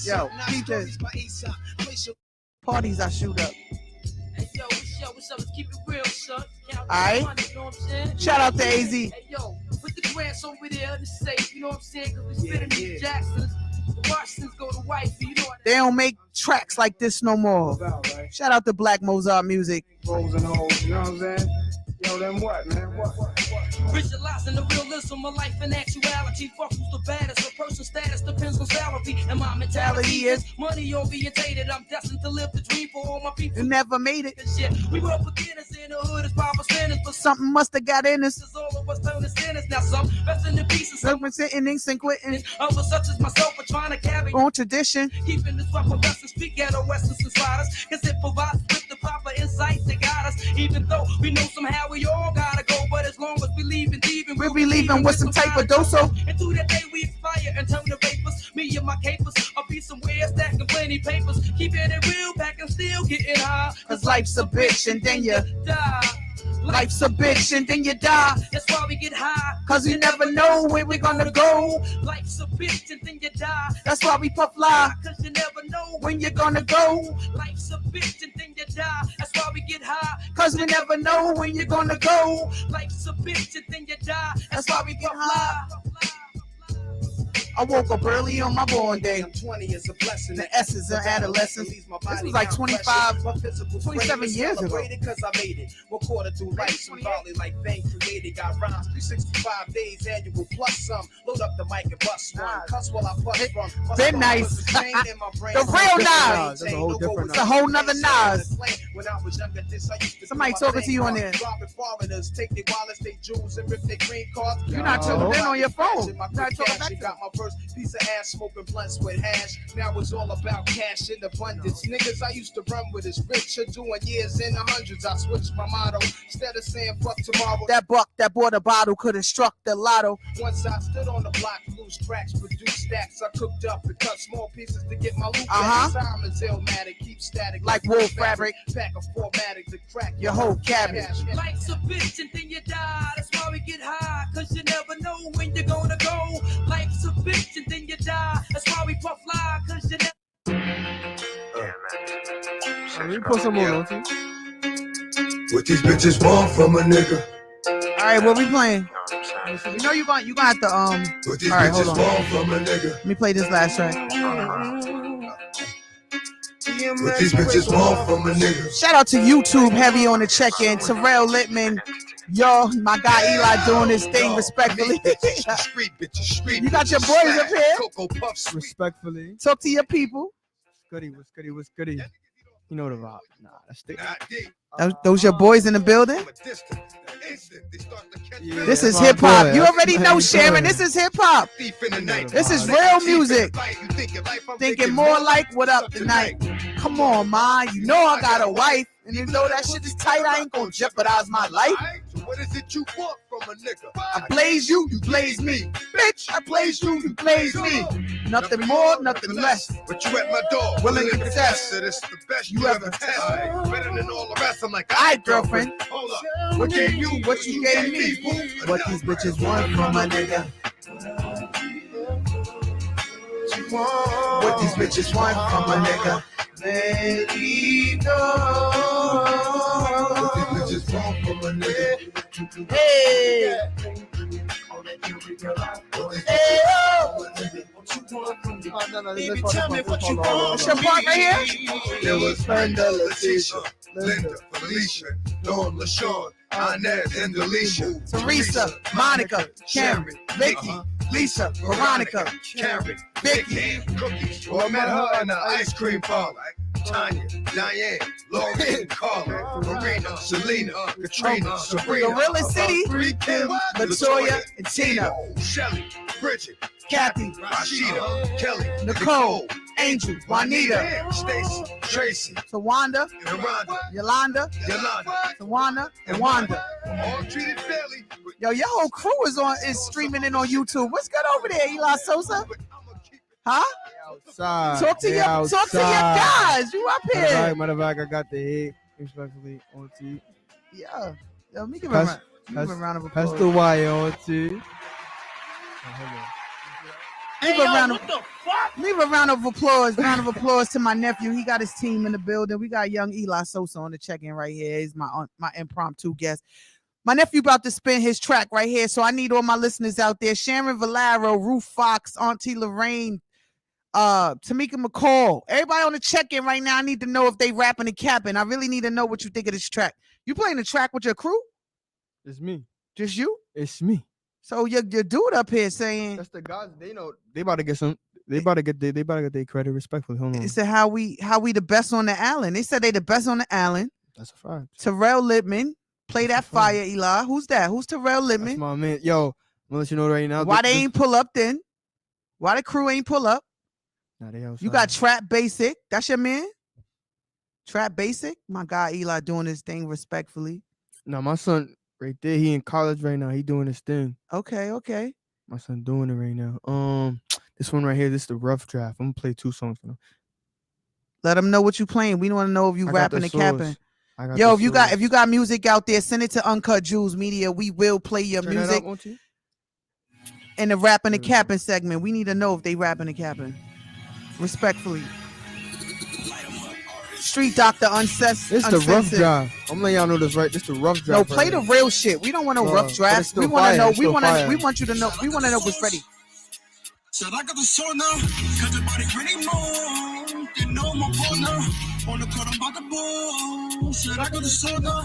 Yo, keep this. Parties I shoot up. Hey, yo, what's up? Let's keep it real, son. Alright. You know what I'm saying? Shout out to AZ. Hey, yo, put the grants over there to safe, you know what I'm saying? Because we spinning these Jacksons. The Washingtons go to wifey, you know what They don't make tracks like this no more. Shout out to Black Mozart Music. Hoes and hoes, you know what I'm saying? Yo, then what, man? What? Visualizing the realism of life and actuality. Fuck who's the baddest. A person's status depends on salary. And my mentality is money orientated. I'm destined to live the dream for all my people. You never made it. Shit. We were beginners in the hood as Papa Sinners, but Something must have got in us. all of us turn to sinners. Now some resting in pieces. Some Representing Inks and quitting others such as myself are trying to carry on tradition. keeping this weapon Western speak ghetto Western inside us. Cause it provides with the proper insight that guide us. Even though we know somehow we all gotta go, but as long as we leave and leaving, We'll be leaving with some type of doso. and through that day we expire and turn to vapors. Me and my capers, I'll be somewhere stacking plenty papers. Keeping it real, back and still getting high. Cause life's a bitch and then you die. life's a bitch and then you die. That's why we get high. Cause you never know where we're gonna go. Life's a bitch and then you die. That's why we puff fly. Cause you never know When you're gonna go. life's a bitch and then you die. That's why we get high. Cause we never know when you're gonna go. Life's a bitch and then you die. That's why we get high. I woke up early on my born day. I'm 20 is a blessing. The essence of adolescence. This was like 27 years ago. Cause I made it. One quarter through life, symbolic like fame created. Got rhymes 365 days annual plus some. Load up the mic and bust one. Cuss while I bust from. Been nice. The real Nas. That's a whole different It's a whole nother Nas. When I was younger, this I used to Somebody talking to you on there. Robbing foreigners, take their wallets, they jewels, and rip their green cards. You're not tuned in on your phone. You're not talking back to Got my first piece of ass smoking blunts with hash. Now it's all about cash in abundance. Niggas I used to run with is rich. Doing years in the hundreds. I switched my motto. Instead of saying fuck tomorrow. That buck that bought a bottle could have struck the lotto. Once I stood on the block, loose cracks, produced stacks. I cooked up and cut small pieces to get my loot. Time is illmatic, keep static Like wool fabric. Pack of formatic to crack Your whole cabbage. Life's a bitch and then you die. That's why we get high. Cause you never know when you're gonna go. Life's a bitch and then you die. That's why we puff fly. Cause you never. Let me put some more, don't you? What these bitches want from a nigga? Alright, what we playing? You know you gonna have to What these Alright, hold bitches on. want from a nigga? Let me play this last track. What these bitches want from a nigga? Shout out to YouTube, heavy on the check-in. Terrell Littman, yo, my guy Eli doing his thing respectfully. Street bitches, street You got your bitches, boys up here. Cocoa Puffs, Respectfully. Talk to your people. Goody, what's goody, what's goody? You know the vibe. Nah, that's the. Those your boys in the building? Yeah, This is that's my hip hop. boy. You already That's know, my Sharon. boy. This is hip hop. This is real music. Thinking more like what up tonight. Come on, ma. You know I got a wife. And even though that shit is tight, I ain't gonna jeopardize my life. So what is it you want from a nigga? I blaze you, you blaze me. Bitch, I blaze you, you blaze me. Nothing more, nothing less. But you at my door, Willing to confess that it's the best you you ever ever tested. Better than all the rest. I'm like, Aight, girlfriend. Hold up. What gave you? What you gave me? boo? What these bitches want from a nigga. What these bitches want from a nigga. Let me know. What these bitches want from a nigga? Hey. Hey, oh. Baby, tell me what you want. That's your part right here? There was Brenda, Leticia, Linda, Felicia, Dawn, LaShawn, Inez, and Delisha, Teresa, Monica, Karen, Vicky, Lisa, Veronica, Karen, Vicky. Cookie. Well, I met her in the ice cream parlor. Tanya, Diane, Lauren, Carla, Marina, Selena, Katrina, Sabrina, Gorilla City, Kim, Latoya, and Tina. Shelly, Bridget, Kathy, Rashida, Kelly, Nicole, Angel, Juanita, Stacy, Tracy, Tawanda, Yolanda, Yolanda, Tawana, and Wanda. all treated fairly. Yo, your whole crew is streaming in on YouTube. What's good over there, Eli Sosa? Huh? Outside. Talk to your guys. You up here? Matter of fact, I got the hit, respectfully, on T. Yeah. Yo, let me give a round of applause. That's the wire on T. Leave a round of applause. Round of applause to my nephew. He got his team in the building. We got young Eli Sosa on the check-in right here. He's my impromptu guest. My nephew about to spin his track right here, so I need all my listeners out there. Sharon Valero, Ruth Fox, Auntie Lorraine, Tamika McCall. Everybody on the check-in right now, I need to know if they rapping and capping. I really need to know what you think of this track. You playing the track with your crew? It's me. Just you? It's me. So your dude up here saying that's the guys. They know they about to get some. They about to get their credit respectfully. Hold on. They said how we the best on the island. They said they the best on the island. That's a fact. Terrell Littman, play that fire, Eli. Who's that? Who's Terrell Littman? That's my man. Yo, I'm gonna let you know right now. Why they ain't pull up then? Why the crew ain't pull up? Nah, they outside. You got Trap Basic. That's your man. Trap Basic. My guy Eli doing his thing respectfully. No, my son. Right there, he in college right now. He doing his thing. Okay. My son doing it right now. This one right here, this is the rough draft. I'm gonna play 2 songs for him. Let them know what you playing. We want to know if you rapping and capping. Yo, if you got music out there, send it to Uncut Jewels Media. We will play your music in the rapping and capping segment. We need to know if they rapping and capping. Respectfully. Street Doctor Uncensored. It's the rough draft. I'm letting y'all know this right. This the rough draft. No, play the real shit. We don't want no rough draft. We want to know. We want you to know. We want to know what's ready. Said I got the sword now, cause your body pretty more. They know my partner. On the court, I'm about to ball. Said I got the sword now.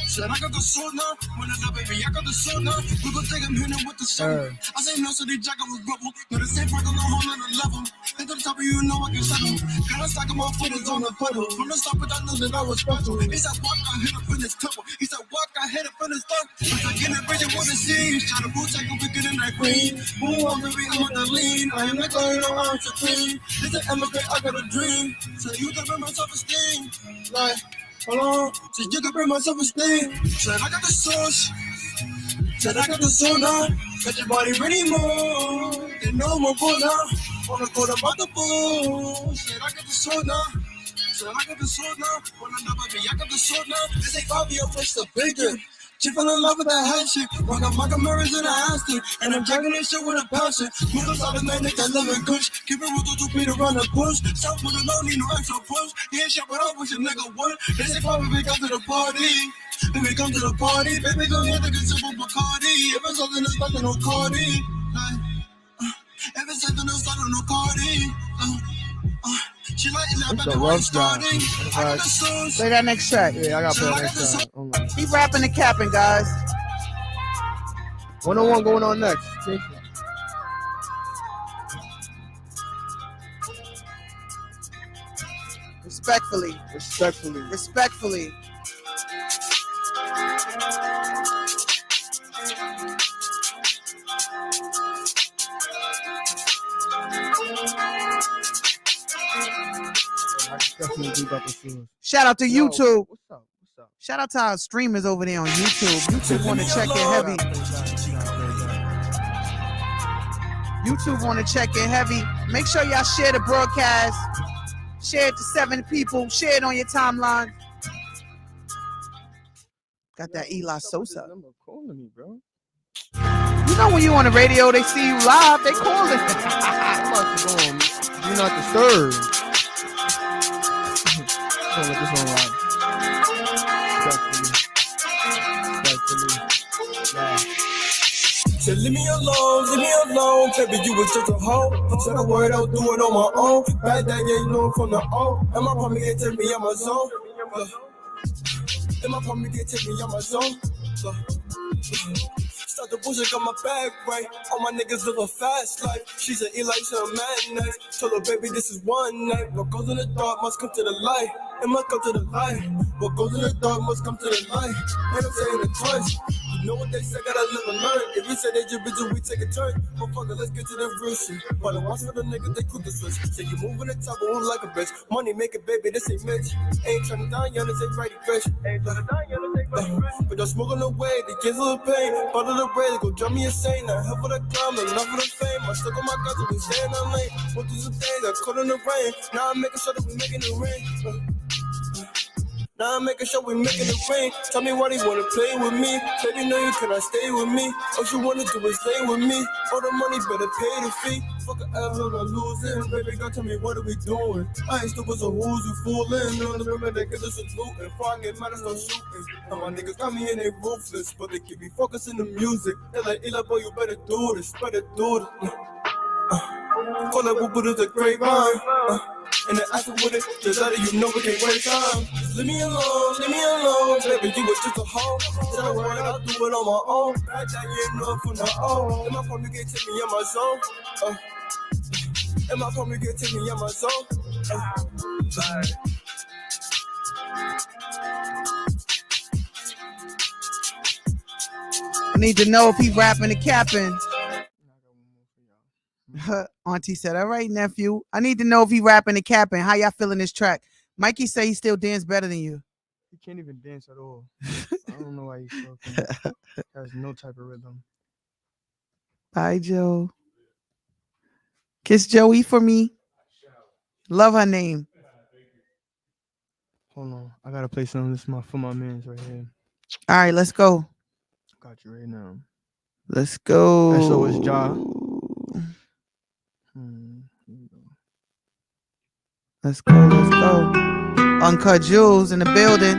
Said I got the sword now. When I love baby, I got the sword now. People think I'm hitting with the sword. I say no, so they jack up with rubble. But the same part on the whole nother level. At the top of you know I can settle. Gotta stack my foot is on the puddle. From the stop, but I knew that I was special. He said, walk, I hit up in his couple. He said, walk, I hit up in his thumb. I said, get it, bridge, it with the scene. Shot a boot, take a wicked in that green. Boom, I'm baby, I'm on the lean. I am not going on I'm supreme. This is immigrant, I got a dream. So you can bring my self-esteem. Like, hold on. So you can bring my self-esteem. Said I got the sauce. Said I got the soda. Got your body ready more. They know my boy now. On the court, I'm about to ball. Said I got the soda. Said I got the soda. When I know baby, I got the soda. This ain't 5 year place to bigger. She fell in love with that head shit. Rock up my mirrors in a handstand. And I'm dragging this shit with a passion. Move us out of man, nigga, living kush. Keep it with the 2 feet around the bush. Stop with the no need no extra push. He ain't shit, but I wish a nigga would. They say, probably we come to the party. If we come to the party, baby, go get the simple Bacardi. If it's something that's nothing, no Cardi. If it's something that's nothing, no Cardi. She like it, it's a rough draft. Play that next track. Yeah, I got to play that next track. Keep rapping and capping, guys. 101 going on next. Respectfully. Shout out to YouTube. What's up? Shout out to our streamers over there on YouTube. YouTube want to check in heavy. Make sure y'all share the broadcast. Share it to 7 people. Share it on your timeline. Got that Eli Sosa. Calling me, bro. You know when you on the radio, they see you live, they calling. I'm about to go on. Do not disturb. Let this one live. So leave me alone, baby, you was just a hoe. Said a word, I'll do it on my own. Bad that, yeah, you know from the O. And my partner can't take me on my zone. And my partner can't take me on my zone. Start the bullshit, got my bag right. All my niggas live a fast life. She's an Eli, she's a madness. Told her, baby, this is one night. What goes in the dark must come to the light. It must come to the light. What goes in the dark must come to the light. And I'm saying it twice. You Know what they say, gotta live and learn. If you say they just bitch, we take a turn. Motherfucker, let's get to the real shit. While the watch for the niggas, they quick to switch. Say you moving the top, but who like a bitch. Money make it, baby, this ain't Mitch. Ain't tryna die, young, this ain't righty fresh. Ain't tryna die, young, this ain't righty fresh. But they're smoking away, they kids little pain. Part of the brain, go drive me insane. I help for the climb, enough for the fame. I stuck on my guns, we staying on lane. Went through some things, I caught in the rain. Now I'm making sure that we making it rain. Now I'm making sure we making it rain. Tell me why they wanna play with me. Baby, know you cannot stay with me. All you wanna do is stay with me. All the money better pay the fee. Fuck a L, I'm losing. Baby, girl, tell me what are we doing? I ain't stupid, so who's you fooling? None of the women that get us a gluten. Before I get mad, I start shooting. And my niggas got me in they ruthless, but they keep me focused in the music. They're like, Ela, boy, you better do this, better do this. Call that whoop, but it's a great rhyme. And then after with it, just let it, you know we can't waste time. Just leave me alone, baby, you was just a hoe. Tell me what I'll do it on my own. Back that you know from the own. And my family can't take me in my zone. And my family can't take me in my zone. I need to know if he rapping and capping. Auntie said, all right, nephew. I need to know if he rapping and capping. How y'all feeling this track? Mikey say he still dance better than you. He can't even dance at all. I don't know why he's talking. Has no type of rhythm. Bye, Joe. Kiss Joey for me. Love her name. Hold on. I gotta play something. This is for my mans right here. All right, let's go. Got you right now. Let's go. So is Ja. Let's go. Uncut Jewels in the building.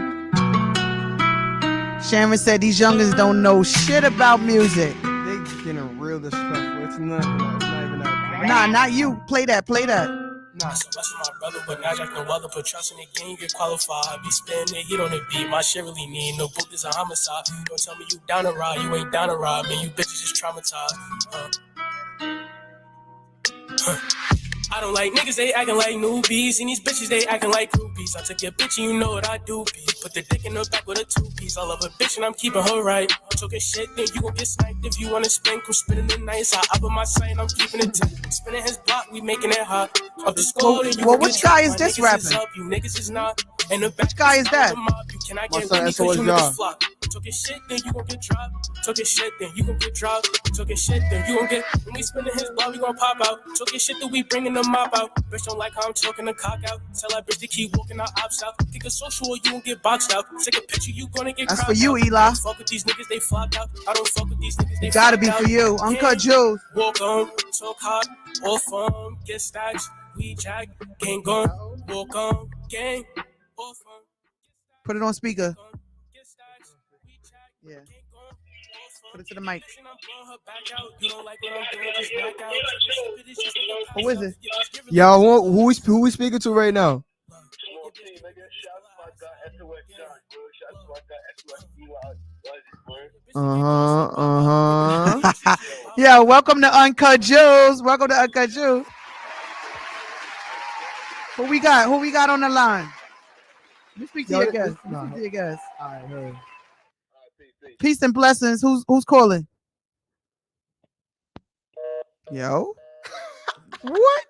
Sharon said these youngins don't know shit about music. They getting real disrespectful. It's not even that. Nah, not you. Play that. Nah. So that's my brother, but now I can weather, put trust in the game, get qualified. Be spinning it, he on the beat. My shit really need no book, this a homicide. Don't tell me you down to ride, you ain't down to ride. Man, you bitches just traumatized. I don't like niggas, they acting like newbies. And these bitches, they acting like groupies. I took your bitch and you know what I do be. Put the dick in the back with a two-piece. I love a bitch and I'm keeping her right. Took a shit, then you gon' get sniped. If you wanna spin, come spinning the nice. I up on my sight, I'm keeping it tight. Spinning his block, we making it hot. Up the score, then you which guy is this rapping? You niggas is not. And the which guy is that? You cannot get with me cause you niggas flop. Took a shit, then you gon' get dropped. Took a shit, then you gon' get dropped. Took a shit, then you gon' get. When we spinning his block, we gon' pop out. Took a shit, then we bringing the mop out. Bitch don't like how I'm choking the cock out. Tell that bitch to keep walking our ops out. Kick a social or you gon' get boxed out. Take a picture, you gonna get that's for you, Eli. I don't fuck with these niggas, they flopped out. I don't fuck with these niggas, they gotta be for you. Uncut Jewels. Walk on, talk hot, off on, get stacks. We jack, gang gone, walk on, gang, off on. Put it on speaker. Yeah. Put it to the mic. Who is it? Y'all, who we speaking to right now? Yeah, welcome to Uncut Jewels. Welcome to Uncut Jewels. Who we got on the line? Let me speak to your guest. All right, hey. Peace and blessings. Who's calling? Yo. What?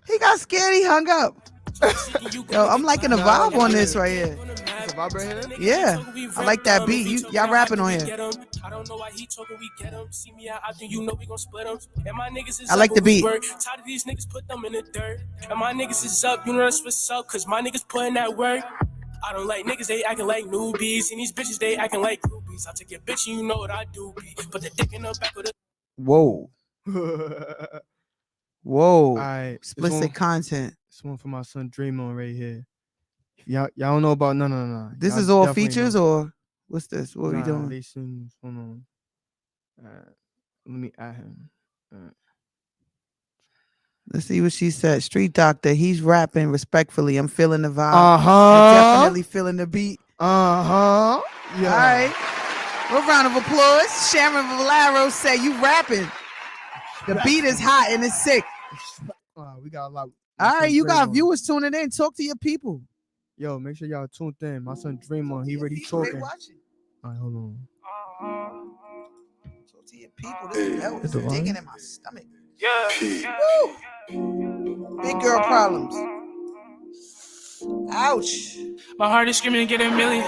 He got scared. He hung up. Yo, I'm liking the vibe on this right here. The vibe right here? Yeah. I like that beat. Y'all rapping on here. I don't know why he talking, we get him. See me out, I think you know we gon' split him. And my niggas is I like the beat. Tired of these niggas put them in the dirt. And my niggas is up, you know that's what's up, cause my niggas putting that work. I don't like niggas, they acting like newbies. And these bitches, they acting like groupies. I take your bitch and you know what I do be. Put the dick in the back of the. Whoa. Whoa. All right. Explicit content. This one for my son Draymond right here. Y'all don't know about no. This y'all is all features or what's this? What are we doing? Hold on. Let me add him. Let's see what she said. Street Doctor, he's rapping respectfully. I'm feeling the vibe. I'm definitely feeling the beat. Yeah. All right. A round of applause. Sharon Valero say you rapping. The beat is hot and it's sick. We got a lot. All right, you got viewers tuning in. Talk to your people. Yo, make sure y'all tuned in. My son Draymond, he already talking. All right, hold on. people. This belt is The volume? digging in my stomach. Woo! Big girl problems. Ouch. My heart is screaming to get a million,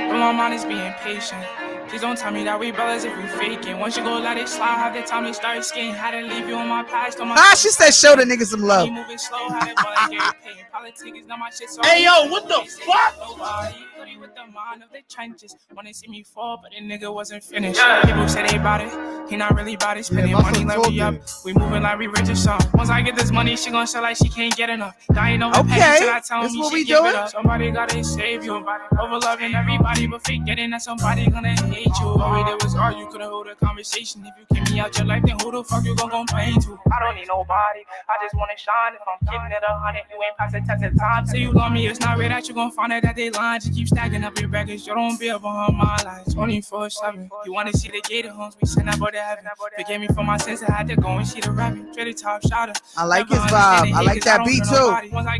but my mind is being patient. Please don't tell me that we brothers if we faking. Once you go let it slide, have the time to start skating. Had to leave you on my past. She said show the niggas some love. Moving slow, had it like Gary Politics is not my shit. So Hey, yo, what the fuck? Nobody put me with the mind of the trenches. Wanna see me fall, but the nigga wasn't finished. People say they bout it. He not really bout it. Spending money, let me up. We moving like we rich or something. Once I get this money, she gon' sell like she can't get enough. Dying over pain, till I tell me she give it up. Somebody gotta save you. Over loving everybody, but forgetting that somebody gonna hate you. All we did was argue, couldn't hold a conversation. If you kick me out your life, then who the fuck you gon' complain to? I don't need nobody, I just wanna shine. If I'm keeping it 100, you ain't pass the test of time. Say you love me, it's not real that you gon' find out that they lying. Just keep stacking up your baggage, you don't be up on my life. 24/7, you wanna see the gator homes, we send that boy to heaven. Forgive me for my sins, I had to go and see the rabbit. Straight top shotter. I like his vibe, I like that beat too.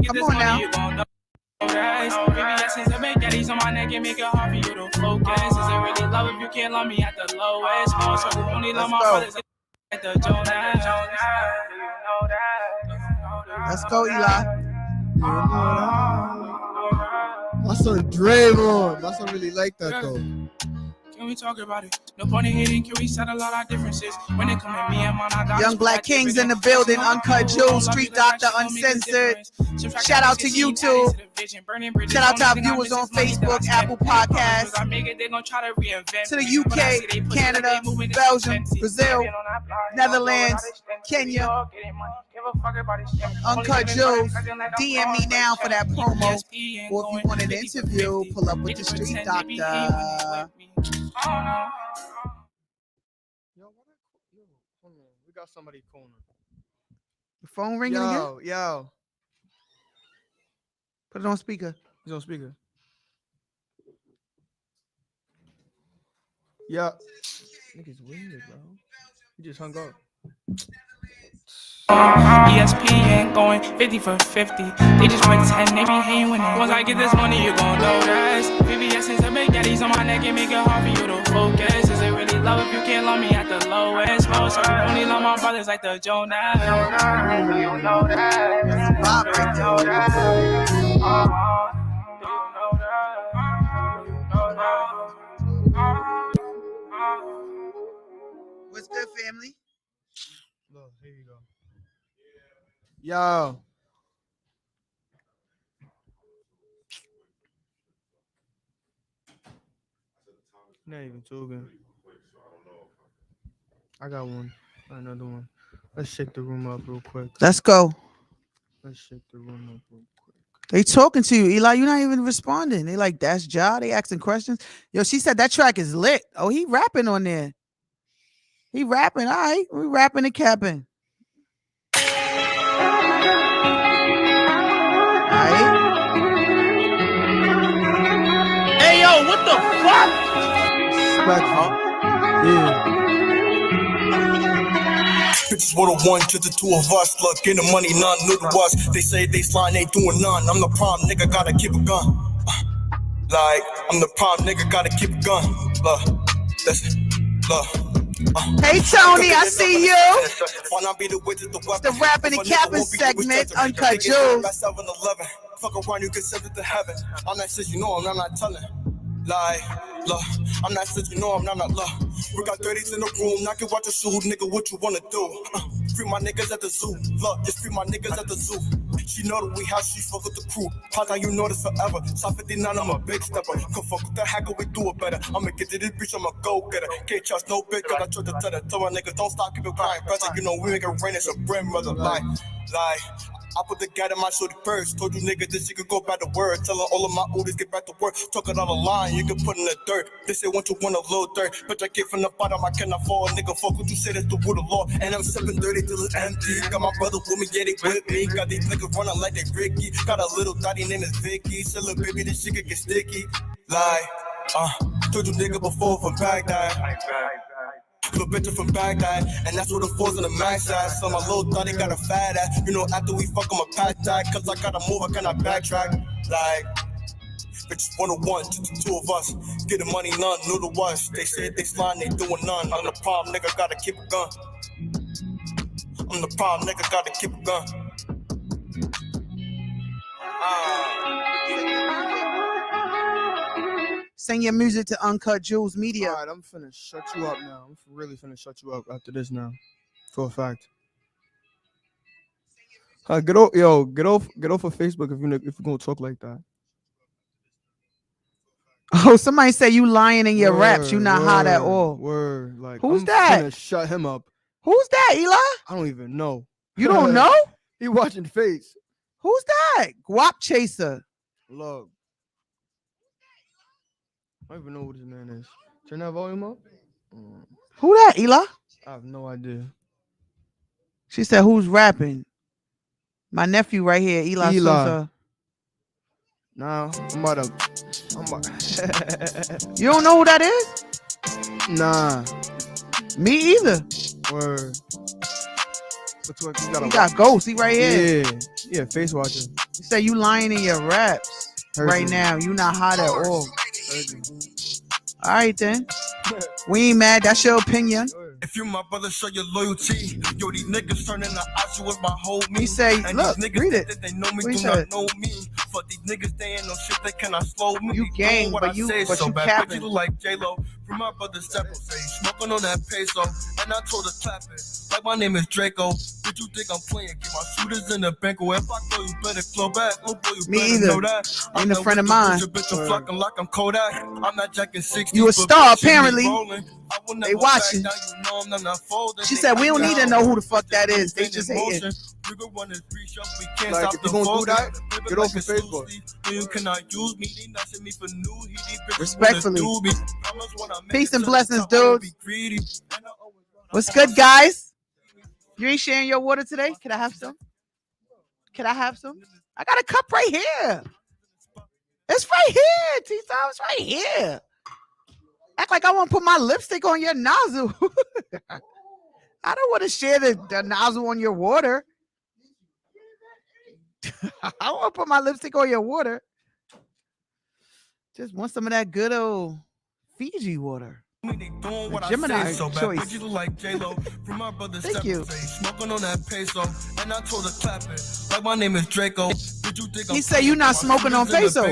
Come on now. VVS's a big daddies on my neck and make it hard for you to focus. Is it really love if you can't love me at the lowest? Also, only love my brothers at the Jonas. Let's go, Eli. My son Draymond. My son really like that though. Can we talk about it? No point in hating, can we settle all our differences? When it come to me and mine, I got Young Black Kings in the building. Uncut Jewels, Street Doctor, Uncensored. Shout out to YouTube. Shout out to our viewers on Facebook, Apple Podcasts. To the UK, Canada, Belgium, Brazil, Netherlands, Kenya. Uncut Jewels. DM me now for that promo. Or if you want an interview, pull up with the Street Doctor. We got somebody calling. The phone ringing again? Yo. Put it on speaker. He's on speaker. Yeah. Niggas weird, bro. He just hung up. ESPN going 50 for 50. They just went 10, they be hating when they. Once I get this money, you gon' know that. VVS is a big daddies on my neck and make it hard for you to focus. Is it really love if you can't love me at the lowest? So you only love my brothers like the Jonas. You know that. That's Bob right there. What's good, family? Look, here you go. Yo. Not even talking. I got one. Another one. Let's shake the room up real quick. Let's go. Let's shake the room up real quick. They talking to you, Eli. You're not even responding. They like, that's Ja. They asking questions. Yo, she said that track is lit. Oh, he rapping on there. He rapping. All right. We rapping and capping. Hey, yo, what the fuck? Yeah. Bitches with a one, just the two of us. Look, getting money, none new to us. They say they slime, ain't doing none. I'm the prime nigga, gotta keep a gun. Like, I'm the prime nigga, gotta keep a gun. Look, listen, look. Hey Tony, I see you. It's the rapping and capping segment, Uncut Jewels. Fuck around, you get sent to heaven. I'm not shit, you know I'm not telling. Like, look, I'm not shit, you know I'm not look. We got 30s in the room, I can watch a shoe, nigga, what you wanna do? Free my niggas at the zoo, look, just free my niggas at the zoo. She know that we how she fuck with the crew. How can you know this forever? Top 59, I'm a big stepper. Come fuck with the hacker, we do it better. I'ma get to this bitch, I'm a go-getter. Can't trust no bitch, cause I tried to tell her. Tell my niggas, don't stop, keep it crying. Present, you know, we make it rain, it's a brand brother. Like, I put the gat in my shorty first. Told you niggas this shit could go back to work. Telling all of my oldies get back to work. Talking on the line, you can put in the dirt. They say want you want a little dirt. But I came from the bottom, I cannot fall. Nigga, fuck what you say, that's the word of law. And I'm sipping dirty till it's empty. Got my brother with me, yeah, they with me. Got these niggas running like they Ricky. Got a little daddy name is Vicky. Say, look, baby, this shit could get sticky. Like, told you nigga before from Baghdad. Little bitch from Baghdad, and that's where the fours in the max at. So my little thotty got a fat ass. You know, after we fuck, I'ma pack that. Cause I gotta move, I cannot backtrack. Like, bitches 101, just the two of us. Get the money, none, new to us. They said they slime, they doing none. I'm the problem, nigga, gotta keep a gun. I'm the problem, nigga, gotta keep a gun. Send your music to Uncut Jewels Media. All right, I'm finna shut you up now. I'm really finna shut you up after this now, for a fact. Get off of Facebook if you're gonna talk like that. Oh, somebody say you lying in your raps. You not hot at all. Word, like who's I'm that? Finna shut him up. Who's that, Eli? I don't even know. You don't know? He watching Face. Who's that? Guap Chaser. Look. I don't even know who this man is. Turn that volume up. Who that, Eli? I have no idea. She said, who's rapping? My nephew right here, Eli. Sousa. Nah, I'm about to. You don't know who that is? Nah. Me either. Word. You got Ghost. He right here. Yeah, Face watcher. You say you lying in your raps right now. You not hot at all. All right, then. We ain't mad. That's your opinion. If you my brother, show your loyalty. Yo, these niggas turning the odds with my whole me. He say, and look, these niggas read it. That they know me, What he do said? not know me. For these niggas, they ain't no shit, they cannot slow me. You gang, what but I you say but so you bad. capping. But you look like J-Lo. From my brother Steppo, say smoking on that peso. And I told her clap it. Like my name is Draco. Did you think I'm playing? Keep my shooters in the banco. If I go, you better flow back. Oh boy, you Me better either. know that. Ain't a friend of mine. Bitch, I'm flocking like I'm Kodak. I'm not jacking 60. You a star, apparently. They watching. She said, we don't need to know who the fuck that is. They just hating. Like, if you gonna do that, get off of Facebook. You cannot use me. They not me for new. Respectfully. Peace and blessings, dudes. What's good, guys? You ain't sharing your water today? Can I have some? Can I have some? I got a cup right here. It's right here, T-Tom. It's right here. Act like I want to put my lipstick on your nozzle. I don't want to share the nozzle on your water. I want to put my lipstick on your water. Just want some of that good old Fiji water. Gemini choice. Thank you. Smoking on that peso, and I told her clap it. Like my name is Draco. He say you not smoking on peso.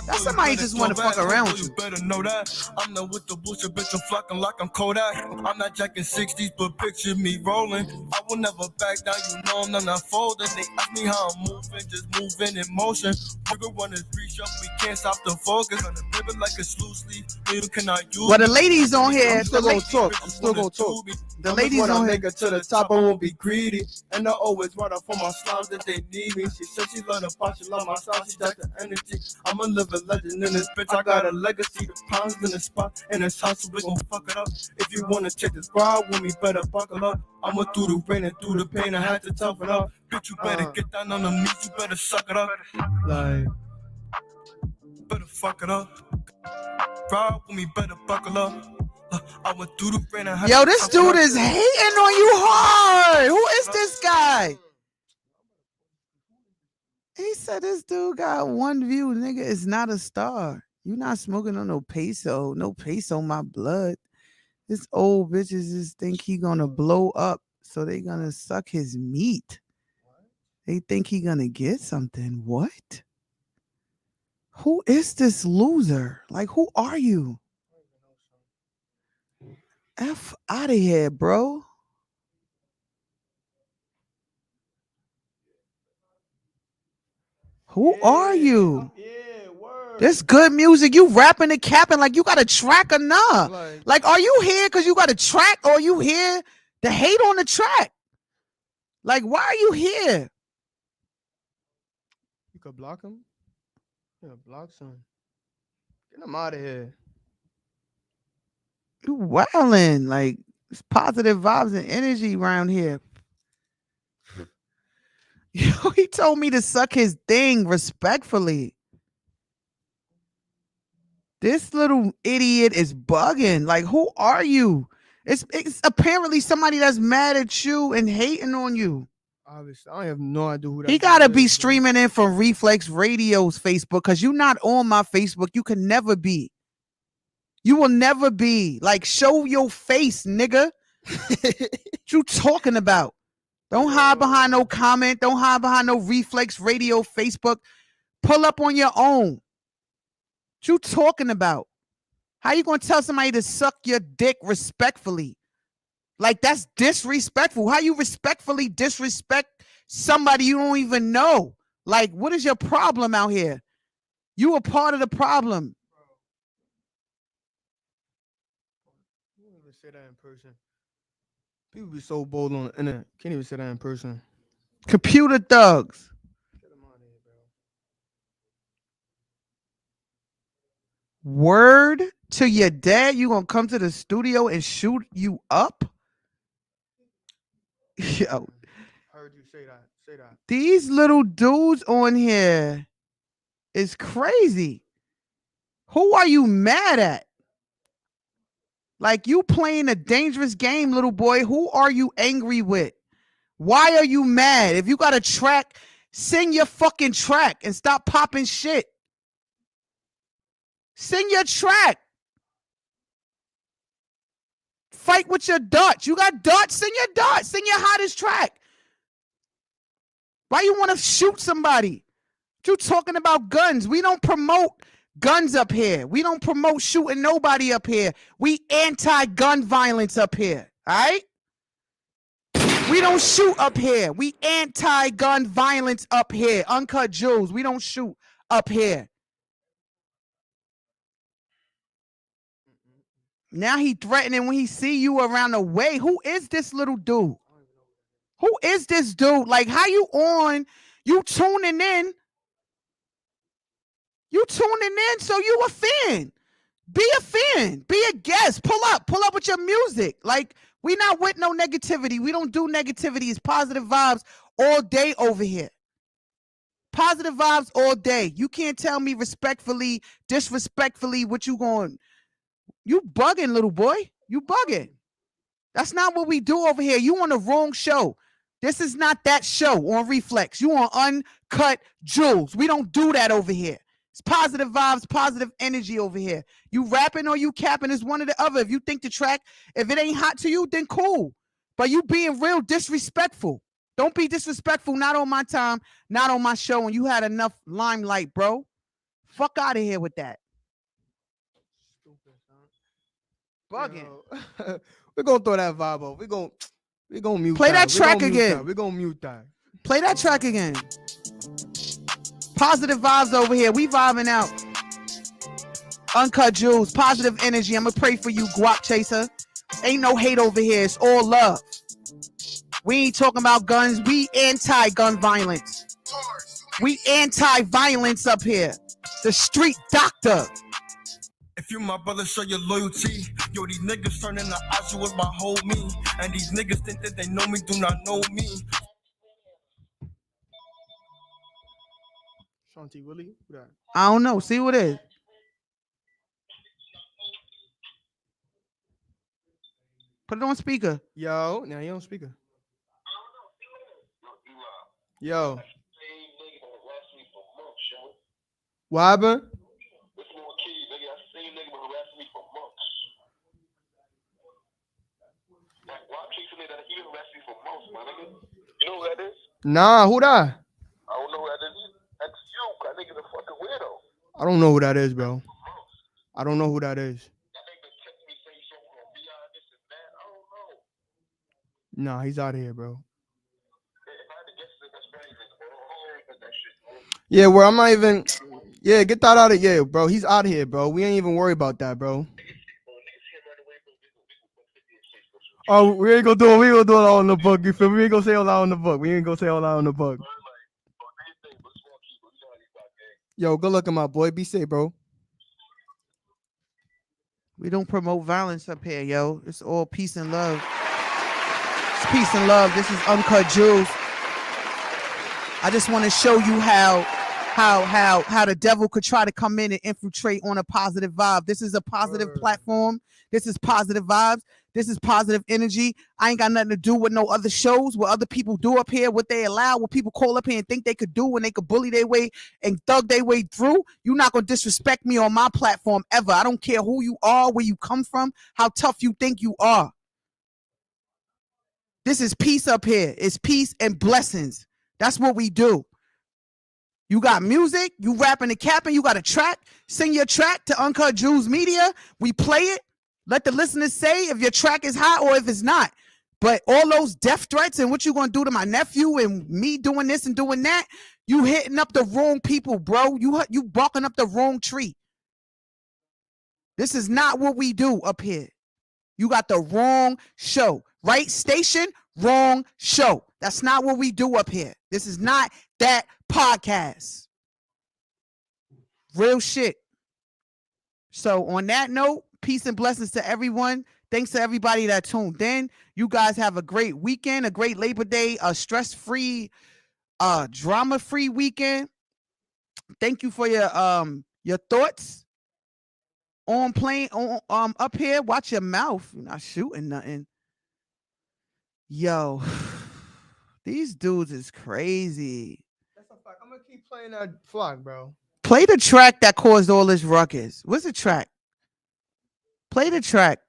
That's somebody just want to fuck around with you. Better know that. I'm not with the bullshit, bitch. I'm flocking like I'm Kodak. I'm not jacking 60s, but picture me rolling. I will never back down. You know I'm not folding. They ask me how I'm moving, just moving in motion. Bigger one is reach up, we can't stop the focus. On the paper like it's loosely. You cannot use. Well, the ladies on here. I'm still gonna talk. The ladies on here. Make it to the top, I won't be greedy. And I always run up for my slimes that they need me. She said she love the pot, she love my style, she got the energy. I'm a living legend in this bitch. I got a legacy, the pounds in the spot, and it's hot, so we gon' fuck it up. If you wanna check this squad with me, better buckle up. I'ma through the rain and through the pain, I had to toughen up. Bitch, you better get down on the knees, you better suck it up. Like, better fuck it up. Ride with me, better buckle up. I went through the rain and had Yo, to this toughen dude up. is hating on you hard. Who is this guy? He said this dude got one view. Nigga is not a star. You not smoking on no peso. No peso, my blood. This old bitches just think he gonna blow up. So they gonna suck his meat. They think he gonna get something. What? Who is this loser? Like, who are you? F out of here, bro. Who are you? This good music. You rapping and capping like you got a track or not. Like, are you here because you got a track, or are you here to hate on the track? Like, why are you here? you could block him? Yeah, block some. Get him out of here. You wildin'. Like, it's positive vibes and energy around here. Yo, he told me to suck his thing respectfully. This little idiot is bugging. Like, who are you? It's apparently somebody that's mad at you and hating on you. Obviously, I have no idea who that He gotta dude be is, bro. streaming in from Reflex Radio's Facebook, because you're not on my Facebook. You can never be. You will never be. Like, show your face, nigga. What you talking about? Don't hide behind no comment. Don't hide behind no Reflex Radio, Facebook. Pull up on your own. What you talking about? How you gonna tell somebody to suck your dick respectfully? Like, that's disrespectful. How you respectfully disrespect somebody you don't even know? Like, what is your problem out here? You a part of the problem. You can't even say that in person. People be so bold on the internet. Can't even say that in person. Computer thugs. Word to your dad, you gonna come to the studio and shoot you up? Yo, Heard you say that. Say that. these little dudes on here is crazy. Who are you mad at? Like, you playing a dangerous game, little boy. Who are you angry with? Why are you mad? If you got a track, sing your fucking track and stop popping shit. Sing your track. Fight with your darts. You got darts? Sing your darts. Sing your hottest track. Why you want to shoot somebody? You talking about guns. We don't promote guns up here. We don't promote shooting nobody up here. We anti-gun violence up here. All right? We don't shoot up here. We anti-gun violence up here. Uncut Jewels. We don't shoot up here. Now he threatening when he see you around the way. Who is this little dude? Who is this dude? Like, how you on? You tuning in? You tuning in, so you a fan. Be a fan. Be a guest. Pull up with your music. Like, we not with no negativity. We don't do negativity. It's positive vibes all day over here. Positive vibes all day. You can't tell me respectfully, disrespectfully what you going. You bugging, little boy. You bugging. That's not what we do over here. You on the wrong show. This is not that show on Reflex. You on Uncut Jewels. We don't do that over here. It's positive vibes, positive energy over here. You rapping or you capping is one or the other. If you think the track, if it ain't hot to you, then cool. But you being real disrespectful. Don't be disrespectful. Not on my time, not on my show. And you had enough limelight, bro. Fuck out of here with that. Bugging. We're gonna throw that vibe off. We're gonna mute. Play that track again. We're gonna mute that. Play that track again. Positive vibes over here. We vibing out. Uncut Jewels, positive energy. I'm gonna pray for you, Guap Chaser. Ain't no hate over here. It's all love. We ain't talking about guns. We anti-gun violence. We anti-violence up here. The street doctor. If you my brother, show your loyalty. Yo, these niggas turning the eyes, you was my whole me. And these niggas think that they know me, do not know me. Shanti Willie? Who that? I don't know. See what it is. Put it on speaker. Yo, now you on speaker. Yo. What happened? You know who that is? Nah, who that? I don't know who that is. That's you. That nigga's a fucking weirdo. I don't know who that is, bro. I don't know who that is. Nah, he's out of here, bro. Yeah, well, I'm not even. Yeah, get that out of here, bro. He's out of here, bro. We ain't even worry about that, bro. Oh, we ain't gonna do it. We ain't gonna do it all in the book. You feel me? We ain't gonna say all out in the book. We ain't gonna say all out in the book. Yo, good looking, my boy. Be safe, bro. We don't promote violence up here, yo. It's all peace and love. It's peace and love. This is Uncut Jewels. I just want to show you how how the devil could try to come in and infiltrate on a positive vibe. This is a positive platform. This is positive vibes. This is positive energy. I ain't got nothing to do with no other shows, what other people do up here, what they allow, what people call up here and think they could do when they could bully their way and thug their way through. You're not going to disrespect me on my platform ever. I don't care who you are, where you come from, how tough you think you are. This is peace up here. It's peace and blessings. That's what we do. You got music, you rapping and capping, you got a track, sing your track to Uncut Jewels Media. We play it. Let the listeners say if your track is hot or if it's not. But all those death threats and what you going to do to my nephew and me doing this and doing that, you hitting up the wrong people, bro. You barking up the wrong tree. This is not what we do up here. You got the wrong show. Right station, wrong show. That's not what we do up here. This is not that podcast. Real shit. So on that note, peace and blessings to everyone. Thanks to everybody that tuned in. You guys have a great weekend, a great Labor Day, a stress-free, drama-free weekend. Thank you for your thoughts on playing on up here. Watch your mouth. You're not shooting nothing. Yo, these dudes is crazy. That's a fact. I'm gonna keep playing that flock, bro. Play the track that caused all this ruckus. What's the track? Play the track.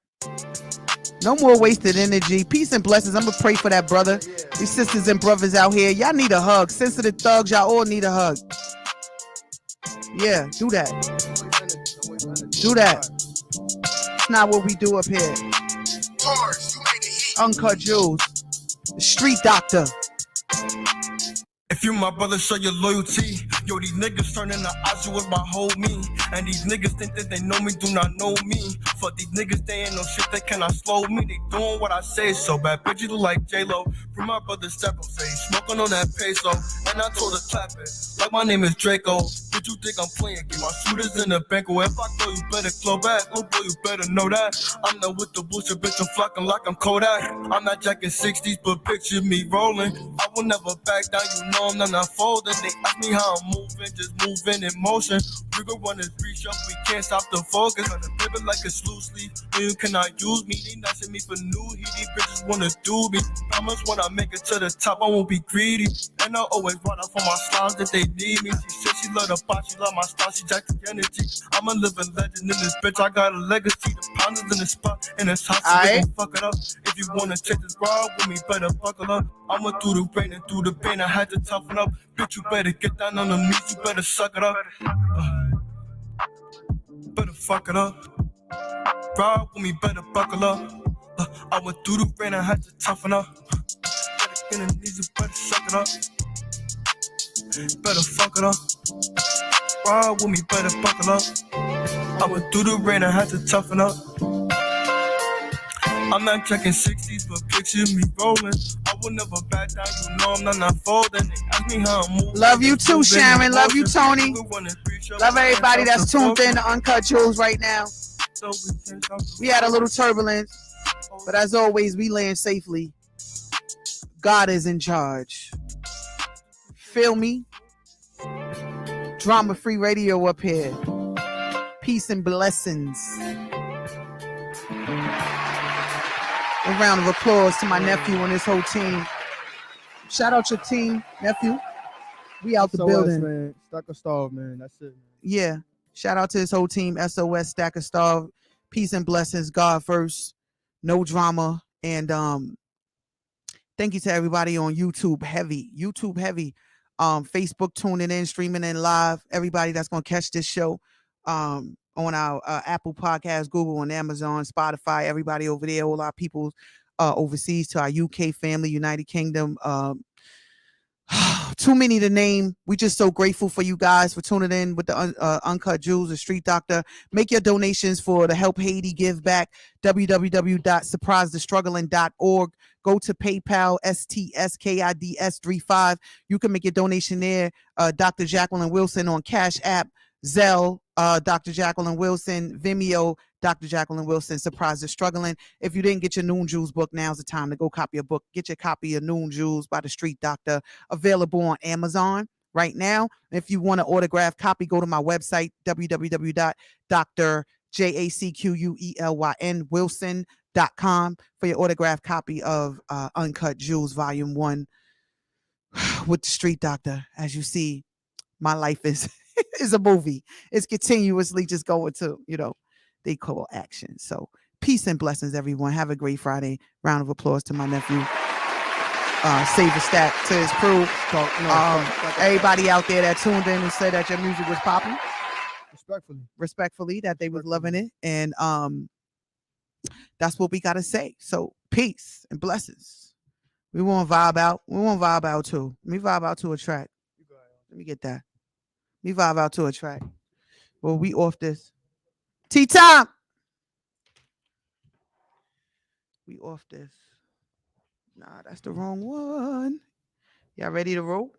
No more wasted energy. Peace and blessings. I'm gonna pray for that brother. Yeah. These sisters and brothers out here, y'all need a hug. Sensitive thugs, y'all all need a hug. Yeah, do that. Do that. It's not what we do up here. Uncut Jewels, the street doctor. If you my brother, show your loyalty. Yo, these niggas turning the odds, you was my whole me. And these niggas think that they know me, do not know me. Fuck these niggas, they ain't no shit, they cannot slow me. They doing what I say so bad, bitch, you look like J-Lo. From my brother Steph, say, smoking on that peso. And I told her clap it, like my name is Draco. Bitch, you think I'm playing, get my shooters in the bank. Or if I go, you better claw back. Oh boy, you better know that. I'm not with the bullshit, bitch, I'm flocking like I'm Kodak. I'm not jacking 60s, but picture me rolling. I will never back down, you know I'm not folding. They ask me how I'm moving, just moving in motion. We go run this reach up, we can't stop the focus. On the paper like a loose leaf, no you cannot use me. They not send me for new heat, these bitches wanna do me. Promise when I make it to the top, I won't be greedy. And I always run out for my slimes that they need me. She said she love the pot, she love my style, she jacked the energy. I'm a living legend in this bitch, I got a legacy. The pounders in the spot, in this house, so they gon' fuck it up. If you wanna take this ride with me, better buckle up. I went through the rain and through the pain, I had to toughen up. Bitch, you better get down on the knees, you better suck it up. Better fuck it up. Ride with me, better buckle up. I went through the rain, I had to toughen up. Better get on the knees, you better suck it up. Better fuck it up. Ride with me, better buckle up. I went through the rain, I had to toughen up. I'm not checking 60s, but picture me rolling. I will never back down, you know I'm not folding. They ask me how I'm moving. Love you too, Sharon. Love you, Tony. Love everybody that's tuned in to Uncut Jewels right now. We had a little turbulence, but as always, we land safely. God is in charge. Feel me? Drama-free radio up here. Peace and blessings. A round of applause to my nephew and his whole team. Shout out your team, nephew. We out the SOS, building. Man. Stack of Starve, man. That's it. Man. Yeah. Shout out to his whole team. SOS, Stack of Starve. Peace and blessings. God first. No drama. And thank you to everybody on YouTube heavy. Facebook tuning in, streaming in live. Everybody that's going to catch this show. On our Apple Podcast, Google, and Amazon, Spotify, everybody over there, all our people overseas, to our UK family, United Kingdom. Too many to name. We just so grateful for you guys for tuning in with the Uncut Jewels, the Street Doctor. Make your donations for the Help Haiti Give Back, www.surprisethestruggling.org. Go to PayPal, STSKIDS35. You can make your donation there. Dr. Jacqueline Wilson on Cash App, Zelle, Dr. Jacqueline Wilson, Vimeo, Dr. Jacqueline Wilson, Surprise the Struggling. If you didn't get your Noon Jewels book, now's the time to go copy a book. Get your copy of Noon Jewels by the Street Doctor, available on Amazon. right now. If you want an autographed copy, go to my website, www.drjacquelyn.wilson.com for your autographed copy of Uncut Jewels Volume 1 with the Street Doctor. As you see, my life is a movie. It's continuously just going to, they call action. So peace and blessings, everyone. Have a great Friday. Round of applause to my nephew. Save a stack to his crew. Everybody out there that tuned in and said that your music was popping. Respectfully, that they was loving it. And that's what we gotta say. So peace and blessings. We want to vibe out. We want to vibe out too. Let me vibe out to a track. Let me get that. Let me vibe out to a track. Well, we off this. Tea time. We off this. Nah, that's the wrong one. Y'all ready to roll?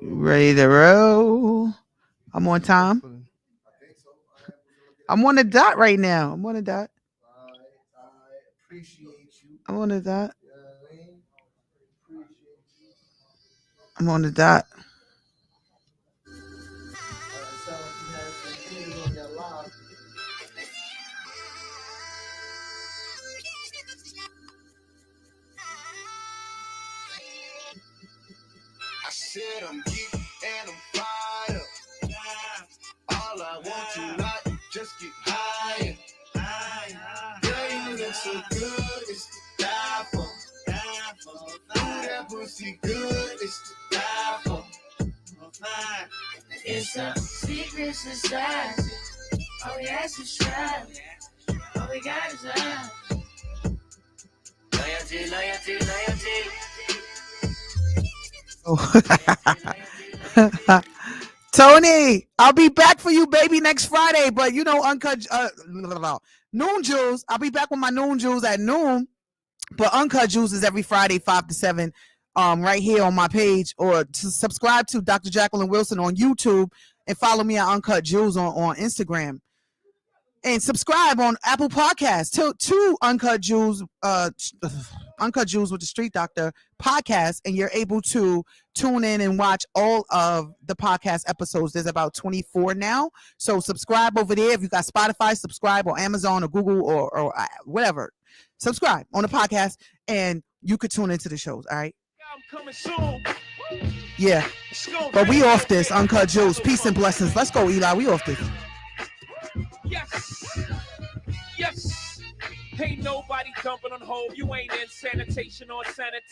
Ready to roll. I'm on time. I'm on the dot right now. I'm on the dot. I'm on the dot. I'm on the dot. I said I'm geek and I'm fired up. All I want tonight is just get higher. Girl, you look so good, it's to die for. Ooh, that pussy good, it's to die for. It's a secret society. All we ask is try. All we got is love. Loyalty, loyalty, loyalty. Oh. Tony, I'll be back for you, baby, next Friday. But Uncut Noon Jewels. I'll be back with my Noon Jewels at noon. But Uncut Jewels is every Friday, 5 to 7, right here on my page. Or to subscribe to Dr. Jacquelyn Wilson on YouTube and follow me at Uncut Jewels on Instagram. And subscribe on Apple Podcasts to Uncut Jewels, Uncut Jewels with the Street Doctor podcast, and you're able to tune in and watch all of the podcast episodes. There's about 24 now. So subscribe over there. If you got Spotify, subscribe, or Amazon or Google or whatever. Subscribe on the podcast, and you could tune into the shows. All right. I'm coming soon. Yeah. But we off this Uncut Jewels. Peace and blessings. Let's go, Eli. We off this. Yes. Ain't nobody dumping on hold. You ain't in sanitation or sanitary.